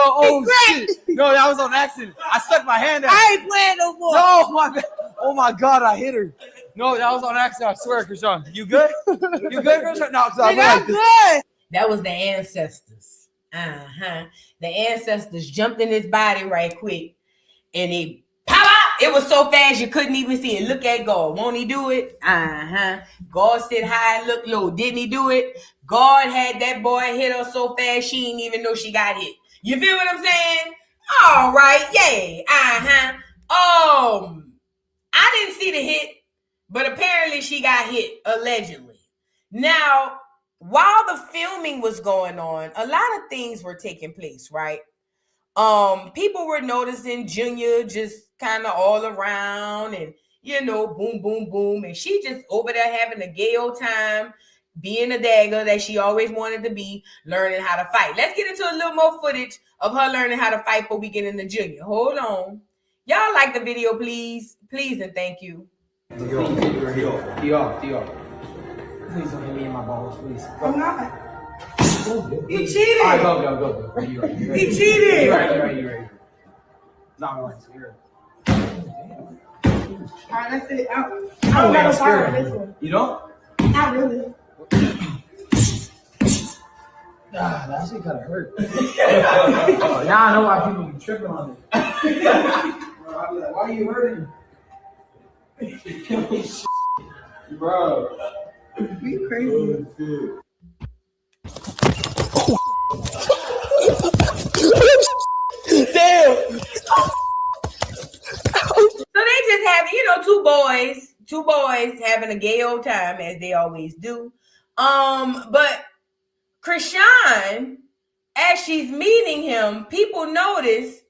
shit. No, that was on accident. I stuck my hand out. I ain't playing no more. No, my bad. Oh my God, I hit her. No, that was on accident. I swear, Chrisean. You good? You good, Chrisean? No, I'm good. That was the ancestors. The ancestors jumped in his body right quick, and it pop out. It was so fast you couldn't even see it. Look at God. Won't he do it? God sit high and look low. Didn't he do it? God had that boy hit her so fast she didn't even know she got hit. You feel what I'm saying? All right, yay. I didn't see the hit, but apparently she got hit, allegedly. Now, while the filming was going on, a lot of things were taking place, right? People were noticing Junior just kind of all around and, you know, boom, boom, boom. And she just over there having a gay old time, being a dagger that she always wanted to be, learning how to fight. Let's get into a little more footage of her learning how to fight before we get into Junior. Hold on. Y'all like the video, please. Please and thank you. You off. Please don't hit me in my balls, please. I'm not. He cheated. All right, go. You right. He cheated. You right. Not once. You're All right, that's it. I don't got a fire on this one. You don't? Not really. That shit kind of hurt. Now I know why people be tripping on it. I'll be like, why are you hurting? Bro. We crazy. Damn. So they just have, two boys having a gay old time as they always do. But Chrisean, as she's meeting him, people notice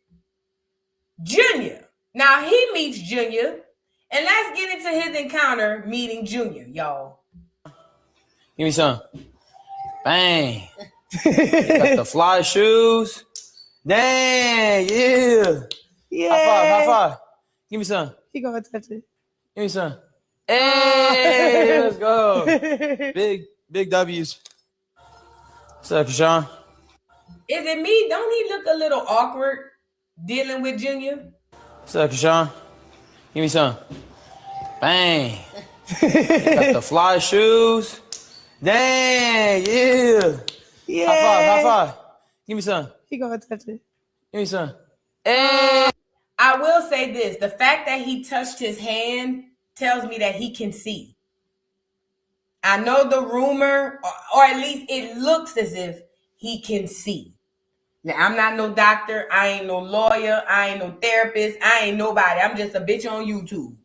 Junior. Now he meets Junior, and let's get into his encounter meeting Junior, y'all. Give me some. Bang. Got the fly shoes. Dang, yeah. High five. Give me some. He gonna touch it. Give me some. Hey, let's go. Big Big W's. What's up, Chrisean? Is it me? Don't he look a little awkward dealing with Junior? What's up, Chrisean? Give me some. Bang. Got the fly shoes. Dang, yeah. Yeah. High five. Give me some. He gonna touch it. Give me some. Hey. I will say this. The fact that he touched his hand tells me that he can see. I know the rumor, or at least it looks as if he can see. Now, I'm not no doctor. I ain't no lawyer. I ain't no therapist. I ain't nobody. I'm just a bitch on YouTube.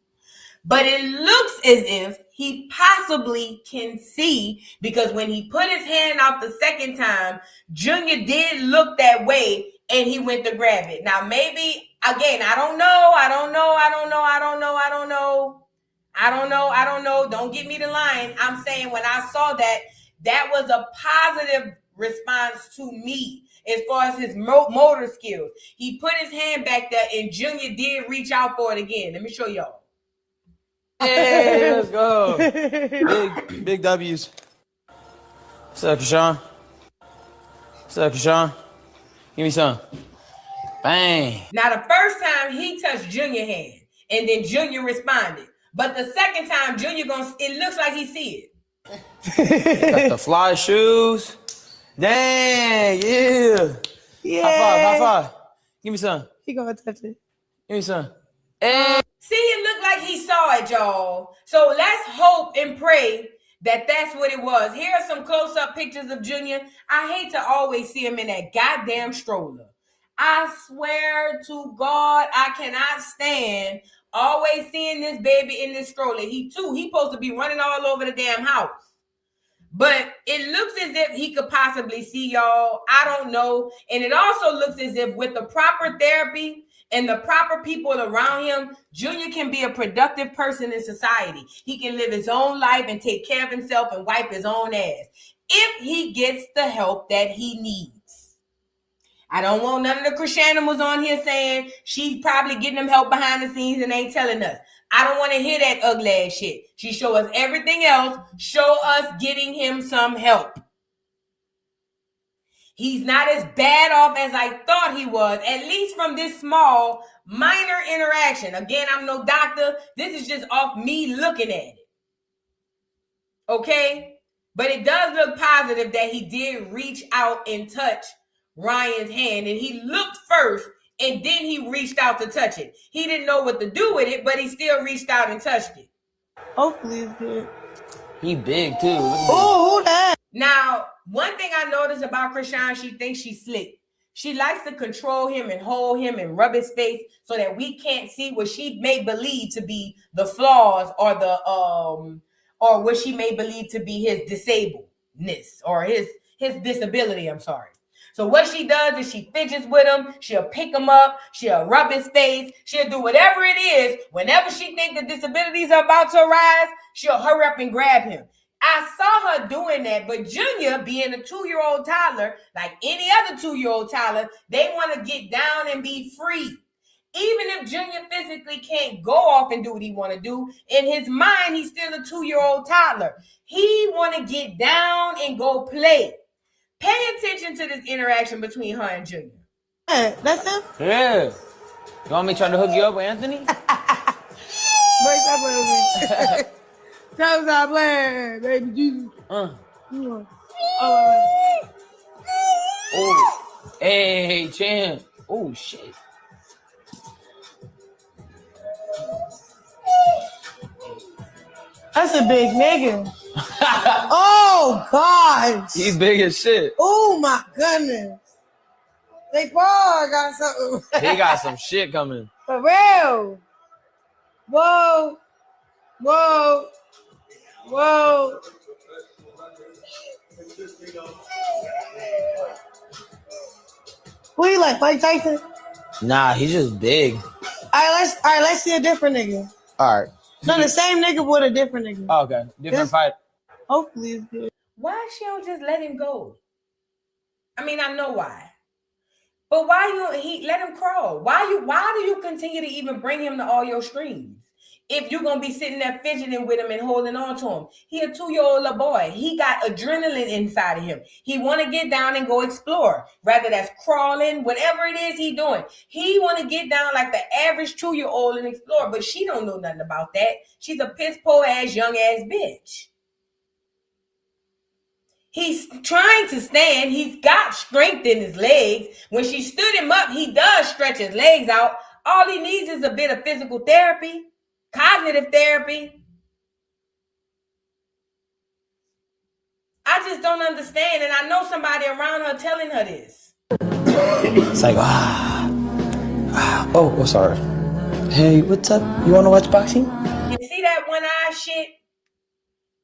But it looks as if he possibly can see, because when he put his hand out the second time, Junior did look that way and he went to grab it. Now, maybe, again, I don't know. Don't get me to lying. I'm saying when I saw that, that was a positive response to me as far as his motor skills. He put his hand back there and Junior did reach out for it again. Let me show y'all. Hey, let's go. Big W's. What's up, Chrisean? What's up, Chrisean? Give me some. Bang. Now, the first time he touched Junior's hand, and then Junior responded. But the second time, Junior it looks like he see it. Got the fly shoes. Dang, yeah. High five. Give me some. He gonna touch it. Give me some. Hey. See, it looked like he saw it, y'all. So let's hope and pray that that's what it was. Here are some close-up pictures of Junior. I hate to always see him in that goddamn stroller. I swear to God, I cannot stand always seeing this baby in this stroller. He supposed to be running all over the damn house. But it looks as if he could possibly see, y'all. I don't know. And it also looks as if with the proper therapy and the proper people around him, Junior can be a productive person in society. He can live his own life and take care of himself and wipe his own ass if he gets the help that he needs. I don't want none of the Chriseanimals on here saying she's probably getting him help behind the scenes and ain't telling us. I don't want to hear that ugly ass shit. She show us everything else. Show us getting him some help. He's not as bad off as I thought he was, at least from this small, minor interaction. Again, I'm no doctor. This is just off me looking at it. Okay? But it does look positive that he did reach out and touch Ryan's hand. And he looked first, and then he reached out to touch it. He didn't know what to do with it, but he still reached out and touched it. Hopefully it's good. He big, too. Oh, who that? Now, one thing I noticed about Chrisean, she thinks she's slick. She likes to control him and hold him and rub his face so that we can't see what she may believe to be the flaws or the or what she may believe to be his disabledness or his disability. I'm sorry. So what she does is she fidgets with him. She'll pick him up. She'll rub his face. She'll do whatever it is. Whenever she thinks the disabilities are about to arise, she'll hurry up and grab him. I saw her doing that, but Junior, being a 2-year-old toddler, like any other 2-year-old toddler, they want to get down and be free. Even if Junior physically can't go off and do what he want to do, in his mind, he's still a 2-year-old toddler. He want to get down and go play. Pay attention to this interaction between her and Junior. Yeah, that's him? Yeah. You want me to try to hook you up with Anthony? Break that with me. Time stop playing, baby Jesus. Oh. Oh. Hey, champ. Oh, shit. That's a big nigga. Oh, God. He's big as shit. Oh, my goodness. They Paul got something. He got some shit coming. For real. Whoa. Whoa. Whoa. Who you like, Mike Tyson? Nah, he's just big. All right, let's see a different nigga. All right. No, the same nigga with a different nigga. Oh, okay. Different fight. Hopefully it's good. Why she don't just let him go? I mean, I know why. But why he let him crawl? Why do you continue to even bring him to all your streams? if you're going to be sitting there fidgeting with him and holding on to him. He a 2-year-old little boy. He got adrenaline inside of him. He want to get down and go explore. Rather that's crawling, whatever it is he doing. He want to get down like the average 2-year-old and explore, but she don't know nothing about that. She's a piss-poor ass, young ass bitch. He's trying to stand. He's got strength in his legs. When she stood him up, he does stretch his legs out. All he needs is a bit of physical therapy, cognitive therapy. I just don't understand, and I know somebody around her telling her this. It's like, oh, sorry. Hey, what's up? You want to watch boxing? You see that one eye shit?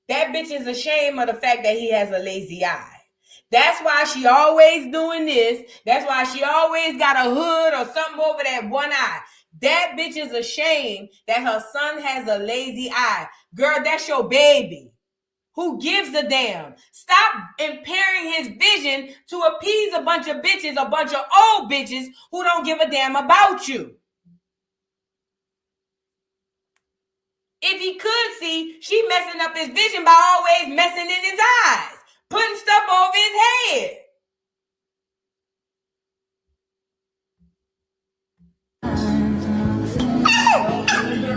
That bitch is ashamed of the fact that he has a lazy eye. That's why she always doing this. That's why she always got a hood or something over that one eye. That bitch is ashamed that her son has a lazy eye. Girl, that's your baby. Who gives a damn? Stop impairing his vision to appease a bunch of bitches, a bunch of old bitches who don't give a damn about you. If he could see, she messing up his vision by always messing in his eyes, putting stuff over his head.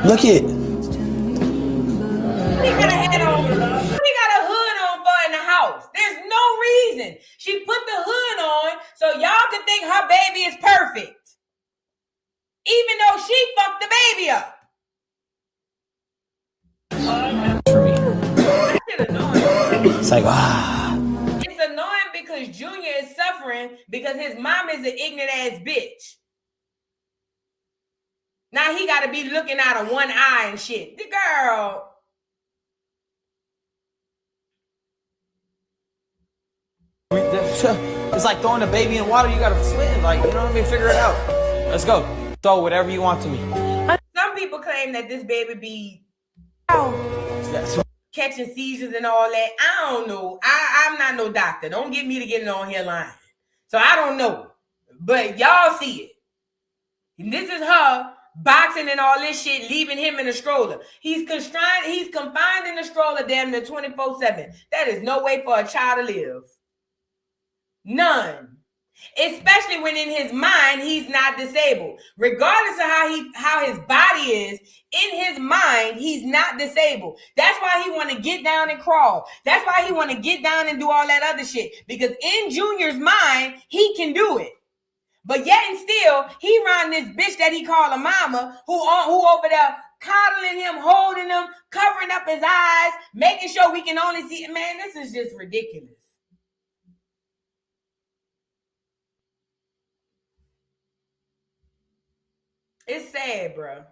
Look it. What he got a hat on? What he got a hood on for in the house? There's no reason. She put the hood on so y'all could think her baby is perfect. Even though she fucked the baby up. It's like, It's annoying because Junior is suffering because his mom is an ignorant ass bitch. Now he got to be looking out of one eye and shit. The girl. It's like throwing a baby in water. You got to swim. Like, you know what I mean? Figure it out. Let's go. Throw whatever you want to me. Some people claim that this baby be Yes. catching seizures and all that. I don't know. I'm not no doctor. Don't get me to get it on here lying. So I don't know. But y'all see it. And this is her boxing and all this shit, leaving him in a stroller. He's confined in a stroller damn near 24/7. That is no way for a child to live. None. Especially when in his mind he's not disabled. Regardless of how his body is, in his mind he's not disabled. That's why he want to get down and crawl. That's why he want to get down and do all that other shit. Because in Junior's mind he can do it. But yet and still he around this bitch that he call a mama who over there coddling him, holding him, covering up his eyes, making sure we can only see. Man, this is just ridiculous. It's sad, bro.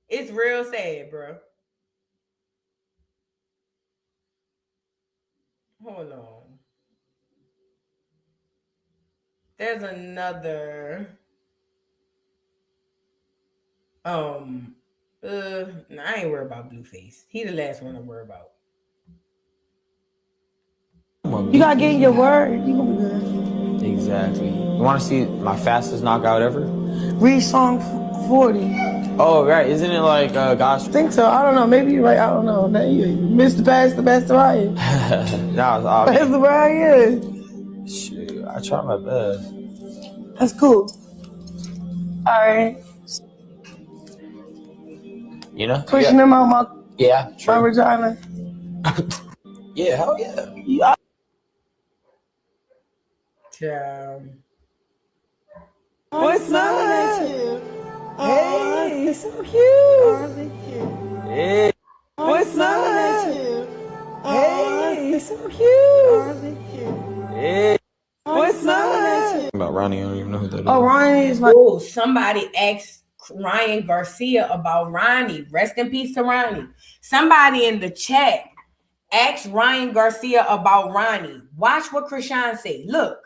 It's real sad, bro. Hold on. There's another. I ain't worried about Blueface. He the last one I'm worried about. You gotta get in your word. You gonna be good. Exactly. You want to see my fastest knockout ever? Read Song 40. Oh, right. Isn't it like gospel? I think so. I don't know. Maybe you're right. I don't know. Now you missed the best Ryan. Nah, it's obvious. Pastor Ryan. Shoot, I try my best. That's cool. All right. You know? Pushing them out my vagina. Yeah, hell yeah. Yeah. What's up? Hey, it's so cute. Hey. What's up? Hey, it's so cute. Hey. What's up? About Ronnie, I don't even know who that is. Oh, Ronnie is my. Oh, somebody asked Ryan Garcia about Ronnie. Rest in peace to Ronnie. Somebody in the chat asked Ryan Garcia about Ronnie. Watch what Chrisean say. Look.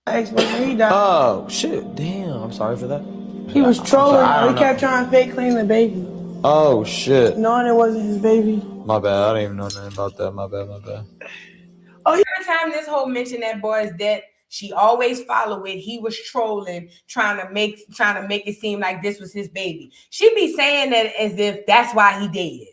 Oh, shit. Damn, I'm sorry for that. He was trolling. He kept trying to fake claim the baby. Oh, shit. Knowing it wasn't his baby. My bad. I don't even know nothing about that. My bad. Oh, every time this whole mention that boy's dead, She always follow it. He was trolling, trying to make it seem like this was his baby. She be saying that as if that's why he dead.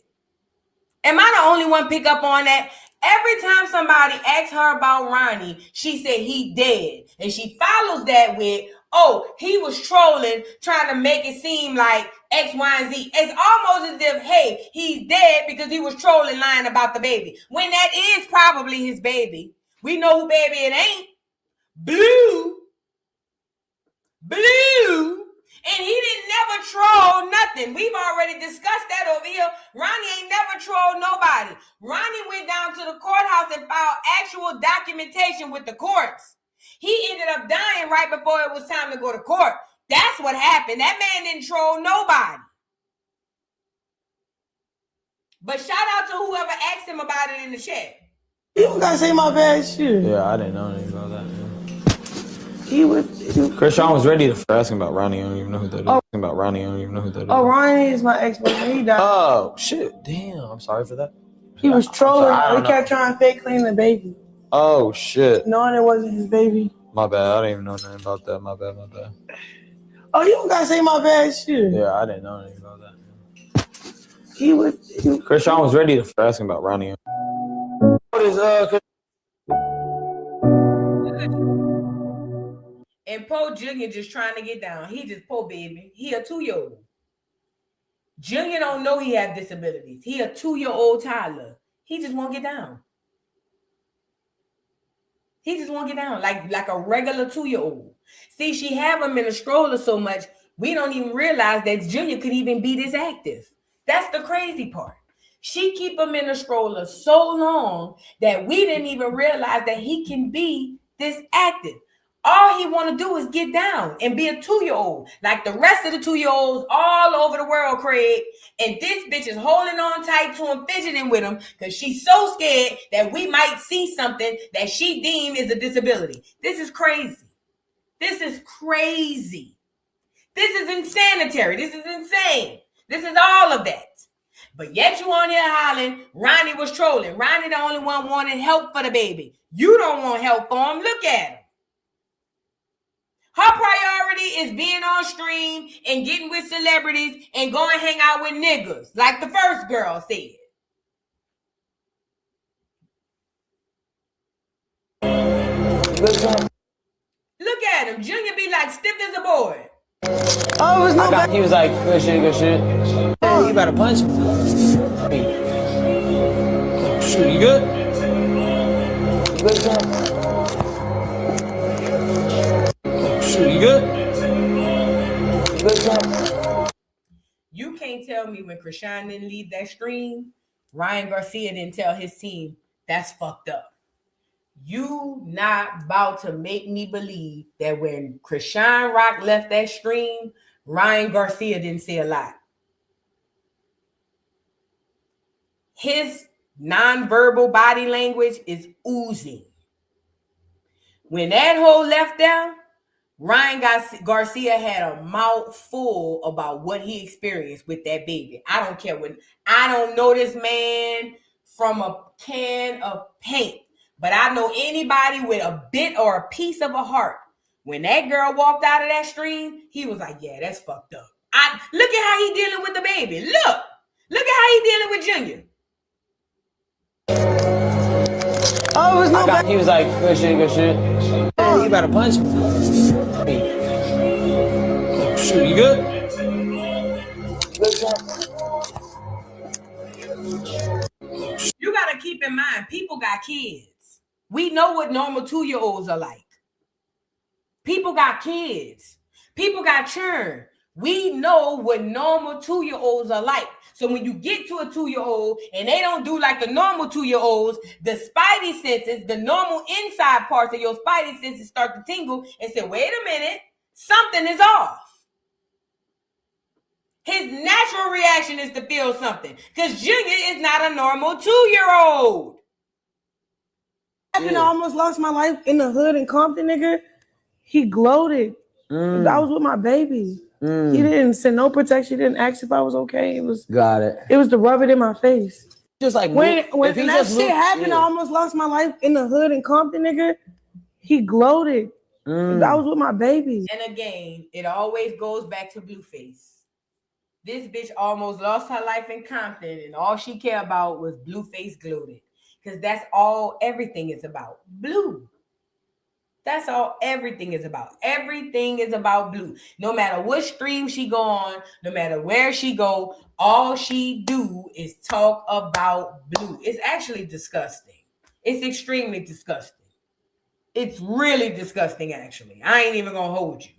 Am I the only one pick up on that? Every time somebody asks her about Ronnie, she said he dead. And she follows that with, oh, he was trolling, trying to make it seem like X, Y, and Z. It's almost as if, hey, he's dead because he was trolling, lying about the baby. When that is probably his baby. We know who baby it ain't. Blue. And he didn't never troll nothing. We've already discussed that over here. Ronnie ain't never trolled nobody. Ronnie went down to the courthouse and filed actual documentation with the courts. He ended up dying right before it was time to go to court. That's what happened. That man didn't troll nobody. But shout out to whoever asked him about it in the chat. You don't gotta say my bad shit. Yeah, I didn't know anything about that. Man. Chrisean was ready to ask him about Ronnie. I don't even know who that is. Oh, Ronnie is my ex-boyfriend. He died. Oh, shit. Damn. I'm sorry for that. He was trolling. He kept trying to fake clean the baby. Oh, shit. Knowing it wasn't his baby. My bad. I didn't even know nothing about that. My bad. Oh, you don't gotta say my bad shit. Yeah, I didn't know anything about that. Chrisean was ready to ask him about Ronnie. What is And Poe Jr. just trying to get down. He just Poe baby. He a 2-year-old. Junior don't know he has disabilities. He a 2-year-old toddler. He just won't get down. Like a regular 2-year-old. See, she have him in a stroller so much, we don't even realize that Junior could even be this active. That's the crazy part. She keep him in a stroller so long that we didn't even realize that he can be this active. All he want to do is get down and be a 2-year-old, like the rest of the 2-year-olds all over the world, Craig. And this bitch is holding on tight to him, fidgeting with him, because she's so scared that we might see something that she deemed is a disability. This is crazy. This is insanitary. This is insane. This is all of that. But yet you on here hollering, Ronnie was trolling. Ronnie the only one wanted help for the baby. You don't want help for him. Look at him. Her priority is being on stream and getting with celebrities and going hang out with niggas, like the first girl said. Look at him. Junior be like stiff as a board. Oh, it was no bad. He was like, good shit. Hey, you better punch me. Shoot, you good? Shoot, you good? You can't tell me when Chrisean didn't leave that stream, Ryan Garcia didn't tell his team, that's fucked up. You not about to make me believe that when Chrisean Rock left that stream, Ryan Garcia didn't say a lot. His nonverbal body language is oozing. When that hoe left there, Ryan Garcia had a mouth full about what he experienced with that baby. I don't care when I don't know this man from a can of paint, but I know anybody with a bit or a piece of a heart. When that girl walked out of that stream, he was like, yeah, that's fucked up. Look at how he dealing with the baby. Look at how he dealing with Junior. Oh, it was no bad. He was like, good shit. Hey, you better punch me. Shoot, you good? You gotta keep in mind, people got kids. We know what normal 2-year-olds are like. People got kids. People got churn. We know what normal 2-year-olds are like. So when you get to a 2-year-old and they don't do like the normal 2-year-olds, the spidey senses, the normal inside parts of your spidey senses start to tingle and say, wait a minute, something is off. His natural reaction is to feel something because Junior is not a normal 2-year-old. I almost lost my life in the hood in Compton, nigga. He gloated. I was with my baby. He didn't send no protection. He didn't ask if I was okay. It was to rub it in my face. Just like when that shit happened, I almost lost my life in the hood in Compton, nigga. He gloated. I was with my baby. And again, it always goes back to Blueface. This bitch almost lost her life in Compton, and all she cared about was Blueface gloated. Because that's all everything is about. Blue. That's all everything is about. Everything is about Blue. No matter what stream she go on, no matter where she go, all she do is talk about Blue. It's actually disgusting. It's extremely disgusting. It's really disgusting, actually. I ain't even gonna hold you.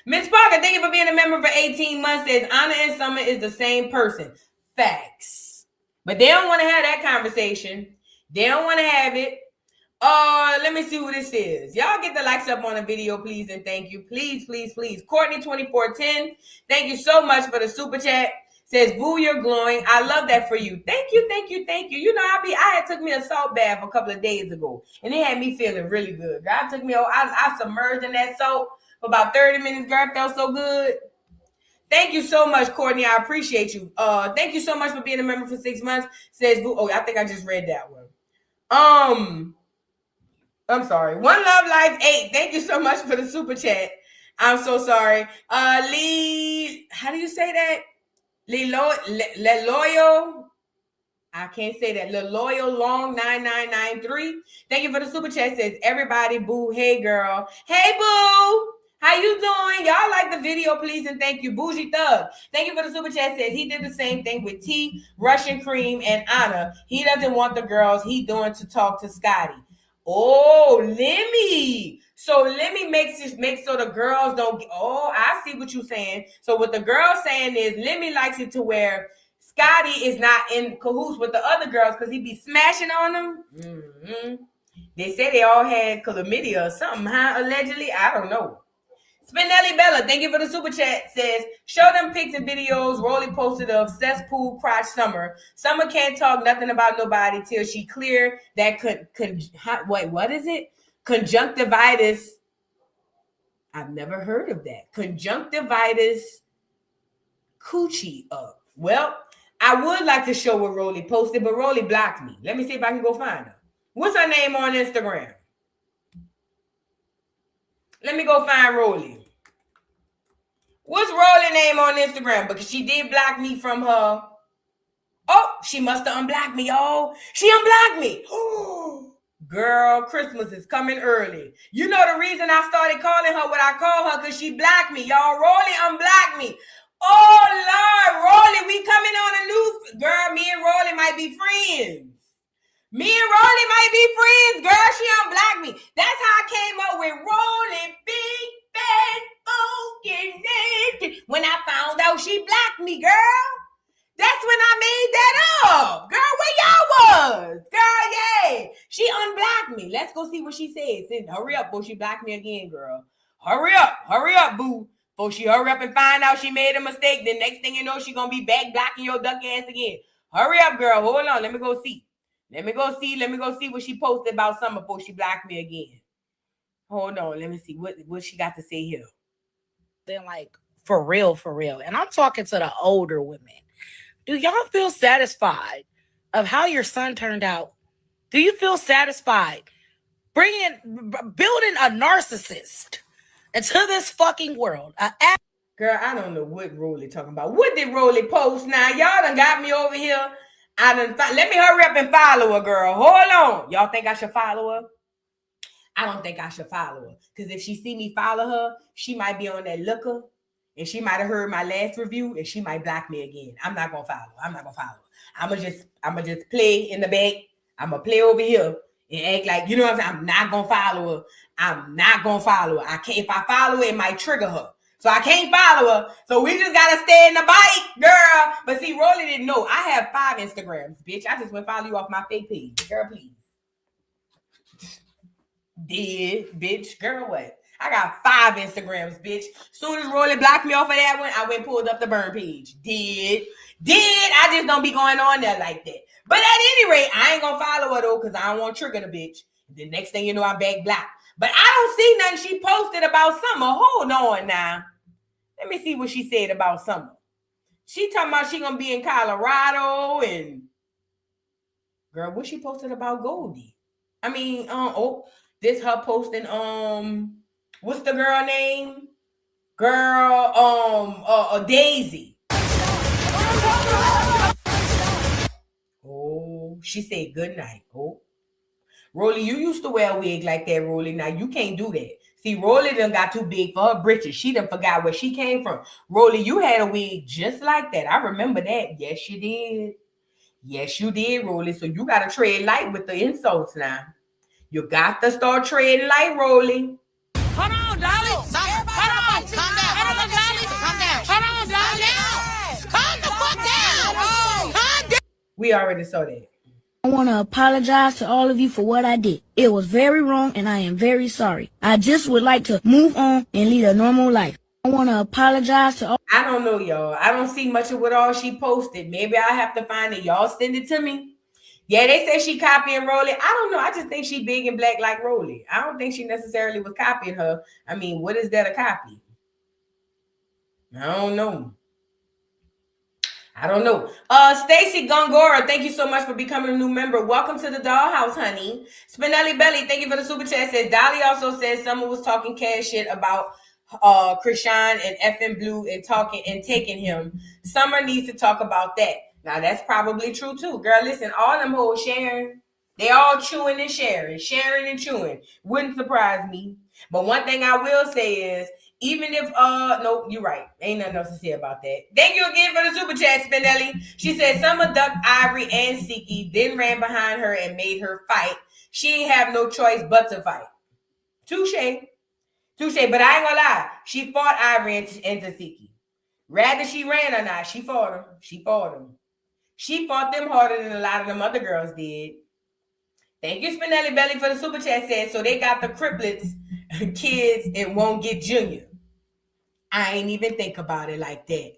Miss Parker, thank you for being a member for 18 months. Says Anna and Summer is the same person. Facts. But they don't want to have that conversation. They don't want to have it. Let me see who this is. Y'all get the likes up on the video, please, and thank you. Please, please, please. Courtney2410, thank you so much for the super chat. Says, Boo, you're glowing. I love that for you. Thank you, thank you, thank you. You know, I had took me a salt bath a couple of days ago, and it had me feeling really good. God took me, I submerged in that salt for about 30 minutes. Girl, it felt so good. Thank you so much, Courtney. I appreciate you. Thank you so much for being a member for 6 months. Says, Boo. Oh, I think I just read that one. I'm sorry. One Love Life 8. Thank you so much for the super chat. I'm so sorry. Lee, how do you say that? Le Loyal. I can't say that. Le Loyal Long 9993. Thank you for the super chat. Says everybody boo. Hey girl. Hey boo. How you doing? Y'all like the video, please, and thank you. Bougie Thug. Thank you for the super chat. Says he did the same thing with T, Russian Cream, and Anna. He doesn't want the girls. He doing to talk to Scotty. Oh, Lemmy. So Lemmy makes so the girls don't get, oh, I see what you're saying. So what the girl's saying is Lemmy likes it to where Scotty is not in cahoots with the other girls because he be smashing on them. Mm-hmm. They say they all had chlamydia or something, huh? Allegedly. I don't know. Spinelli Bella, thank you for the super chat. Says, show them pics and videos Rolly posted of cesspool crotch Summer. Summer can't talk nothing about nobody till she clear that wait, what is it? Conjunctivitis. I've never heard of that. Conjunctivitis coochie up. Well, I would like to show what Rolly posted, but Rolly blocked me. Let me see if I can go find her. What's her name on Instagram? Let me go find Rolly. What's Rolly's name on Instagram? Because she did block me from her. Oh, she must have unblocked me, y'all. She unblocked me. Girl, Christmas is coming early. You know the reason I started calling her what I call her? Because she blocked me, y'all. Rolly unblocked me. Oh, Lord, Rolly, we coming on a new... Girl, me and Rolly might be friends. Me and Rolly might be friends, girl. She unblocked me. That's how I came up with Rolly, big, fat, funky, naked. When I found out she blocked me, girl. That's when I made that up. Girl, where y'all was? Girl, yeah. She unblocked me. Let's go see what she says. Hurry up, boo. She blocked me again, girl. Hurry up, boo. Before she hurry up and find out she made a mistake, the next thing you know, she gonna be back blocking your duck ass again. Hurry up, girl. Hold on. Let me go see. Let me go see what she posted about Summer before she blocked me again. Hold on. Let me see what she got to say here. Then like for real. And I'm talking to the older women. Do y'all feel satisfied of how your son turned out? Do you feel satisfied building a narcissist into this fucking world? Girl, I don't know what Rolly talking about. What did Rolly post now? Y'all done got me over here. Let me hurry up and follow her, girl. Hold on. Y'all think I should follow her? I don't think I should follow her. Because if she see me follow her, she might be on that looker. And she might have heard my last review. And she might block me again. I'm not going to follow her. I'm going to just play in the back. I'm going to play over here. And act like, you know what I'm saying? I'm not going to follow her. I can't. If I follow her, it might trigger her. So I can't follow her. So we just got to stay in the bike, girl. But see, Rolly didn't know. I have 5 Instagrams, bitch. I just went follow you off my fake page. Girl, please. Did, bitch. Girl, what? I got 5 Instagrams, bitch. Soon as Rolly blocked me off of that one, I went and pulled up the burn page. Did. I just don't be going on there like that. But at any rate, I ain't going to follow her, though, because I don't want to trigger the bitch. The next thing you know, I'm back blocked. But I don't see nothing she posted about Summer. Hold on now. Let me see what she said about Summer. She talking about she gonna be in Colorado and girl, what she posted about Goldie? I mean, This her posting, what's the girl name? Girl, Daisy. Oh, she said good night. Oh. Rolly, you used to wear a wig like that, Rolly. Now you can't do that. See, Rolly done got too big for her britches. She done forgot where she came from. Rolly, you had a wig just like that. I remember that. Yes, you did. Yes, you did, Rolly. So you got to tread light with the insults now. You got to start treading light, Rolly. Hold on, Dolly. Hold on. Calm down. Hold on, Dolly. Calm down. Hold on, Dolly. Calm the fuck down. Calm down. We already saw that. I want to apologize to all of you for what I did. It was very wrong and I am very sorry. I just would like to move on and lead a normal life. I want to apologize to all. I don't know, y'all. I don't see much of what all she posted. Maybe I have to find it. Y'all send it to me. Yeah, they say she copying Rolly. I don't know. I just think she big and black like Rolly. I don't think she necessarily was copying her. I mean, what is that a copy? I don't know. Stacy Gongora, thank you so much for becoming a new member. Welcome to the dollhouse, honey. Spinelli Belly, thank you for the super chat. Says Dolly also says someone was talking cash shit about Chrisean and effing Blue and taking him. Summer needs to talk about that. Now that's probably true too. Girl, listen, all them hoes sharing. They all chewing and sharing and chewing. Wouldn't surprise me. But one thing I will say is, even if no, you're right. Ain't nothing else to say about that. Thank you again for the super chat, Spinelli. She said Summer ducked Ivory and Siki, then ran behind her and made her fight. She ain't have no choice but to fight. Touche. But I ain't gonna lie. She fought Ivory and Siki. Rather she ran or not, she fought them. She fought them harder than a lot of them other girls did. Thank you, Spinelli Belly, for the super chat. Said so they got the triplets kids and won't get Junior. I ain't even think about it like that.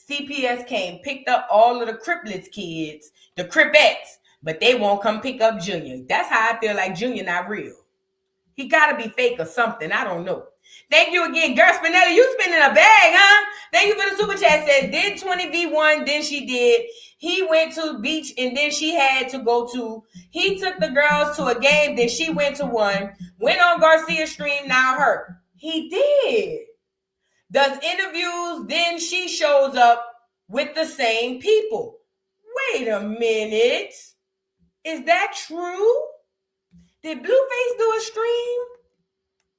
CPS came, picked up all of the Criplets kids, the Cripettes, but they won't come pick up Junior. That's how I feel like Junior not real. He gotta be fake or something. I don't know. Thank you again, girl. Spinelli, you spinning a bag, huh? Thank you for the super chat. Says did 20v1, then she did. He went to the beach and then she had to go to. He took the girls to a game, then she went to one. Went on Garcia stream, now her. He did. Does interviews, then she shows up with the same people. Wait a minute. Is that true? Did Blueface do a stream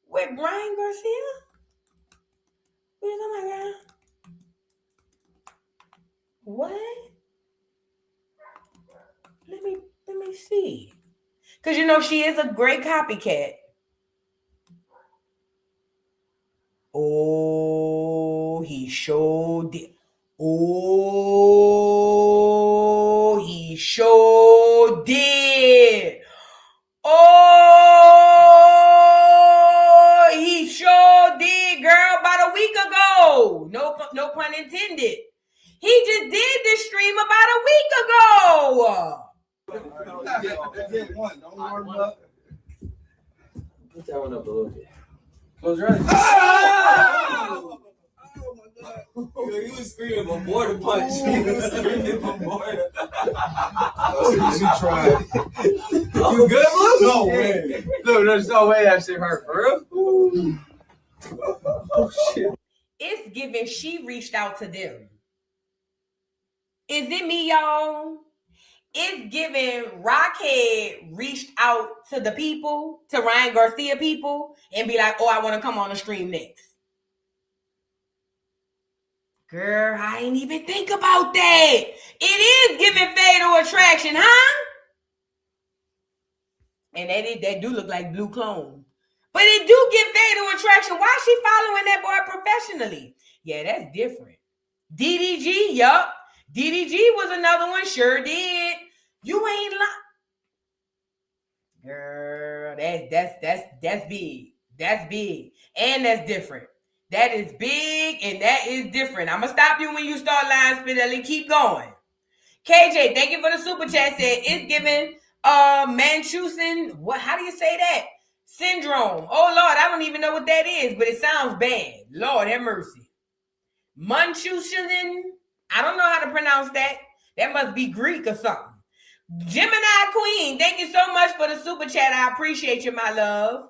with Brian Garcia? Oh my God. What? Let me see. Because you know she is a great copycat. Oh, he showed it. Oh, he sure did. Oh, he sure did, girl, about a week ago. No pun intended. He just did this stream about a week ago. Put that one up a little bit. Close your eyes. Oh! Oh my God. He was screaming before the punch. He was screaming before the you tried. You good, bro? No way. Look, there's no way that shit hurt, for real. Oh, shit. It's given she reached out to them. Is it me, y'all? It's given Rockhead reached out to the people, to Ryan Garcia people, and be like, oh, I want to come on the stream next. Girl, I ain't even think about that. It is giving Fatal Attraction, huh? And that do look like Blue Clone. But it do give Fatal Attraction. Why is she following that boy professionally? Yeah, that's different. DDG, yup. DDG was another one, sure did. You ain't lying. Girl, that's big. That's big. And that's different. That is big and that is different. I'm going to stop you when you start lying, Spinelli. Keep going. KJ, thank you for the super chat. Said it's giving Manchusen, what? How do you say that? Syndrome. Oh, Lord, I don't even know what that is, but it sounds bad. Lord, have mercy. Munchusen. I don't know how to pronounce that. That must be Greek or something. Gemini Queen, thank you so much for the super chat. I appreciate you, my love.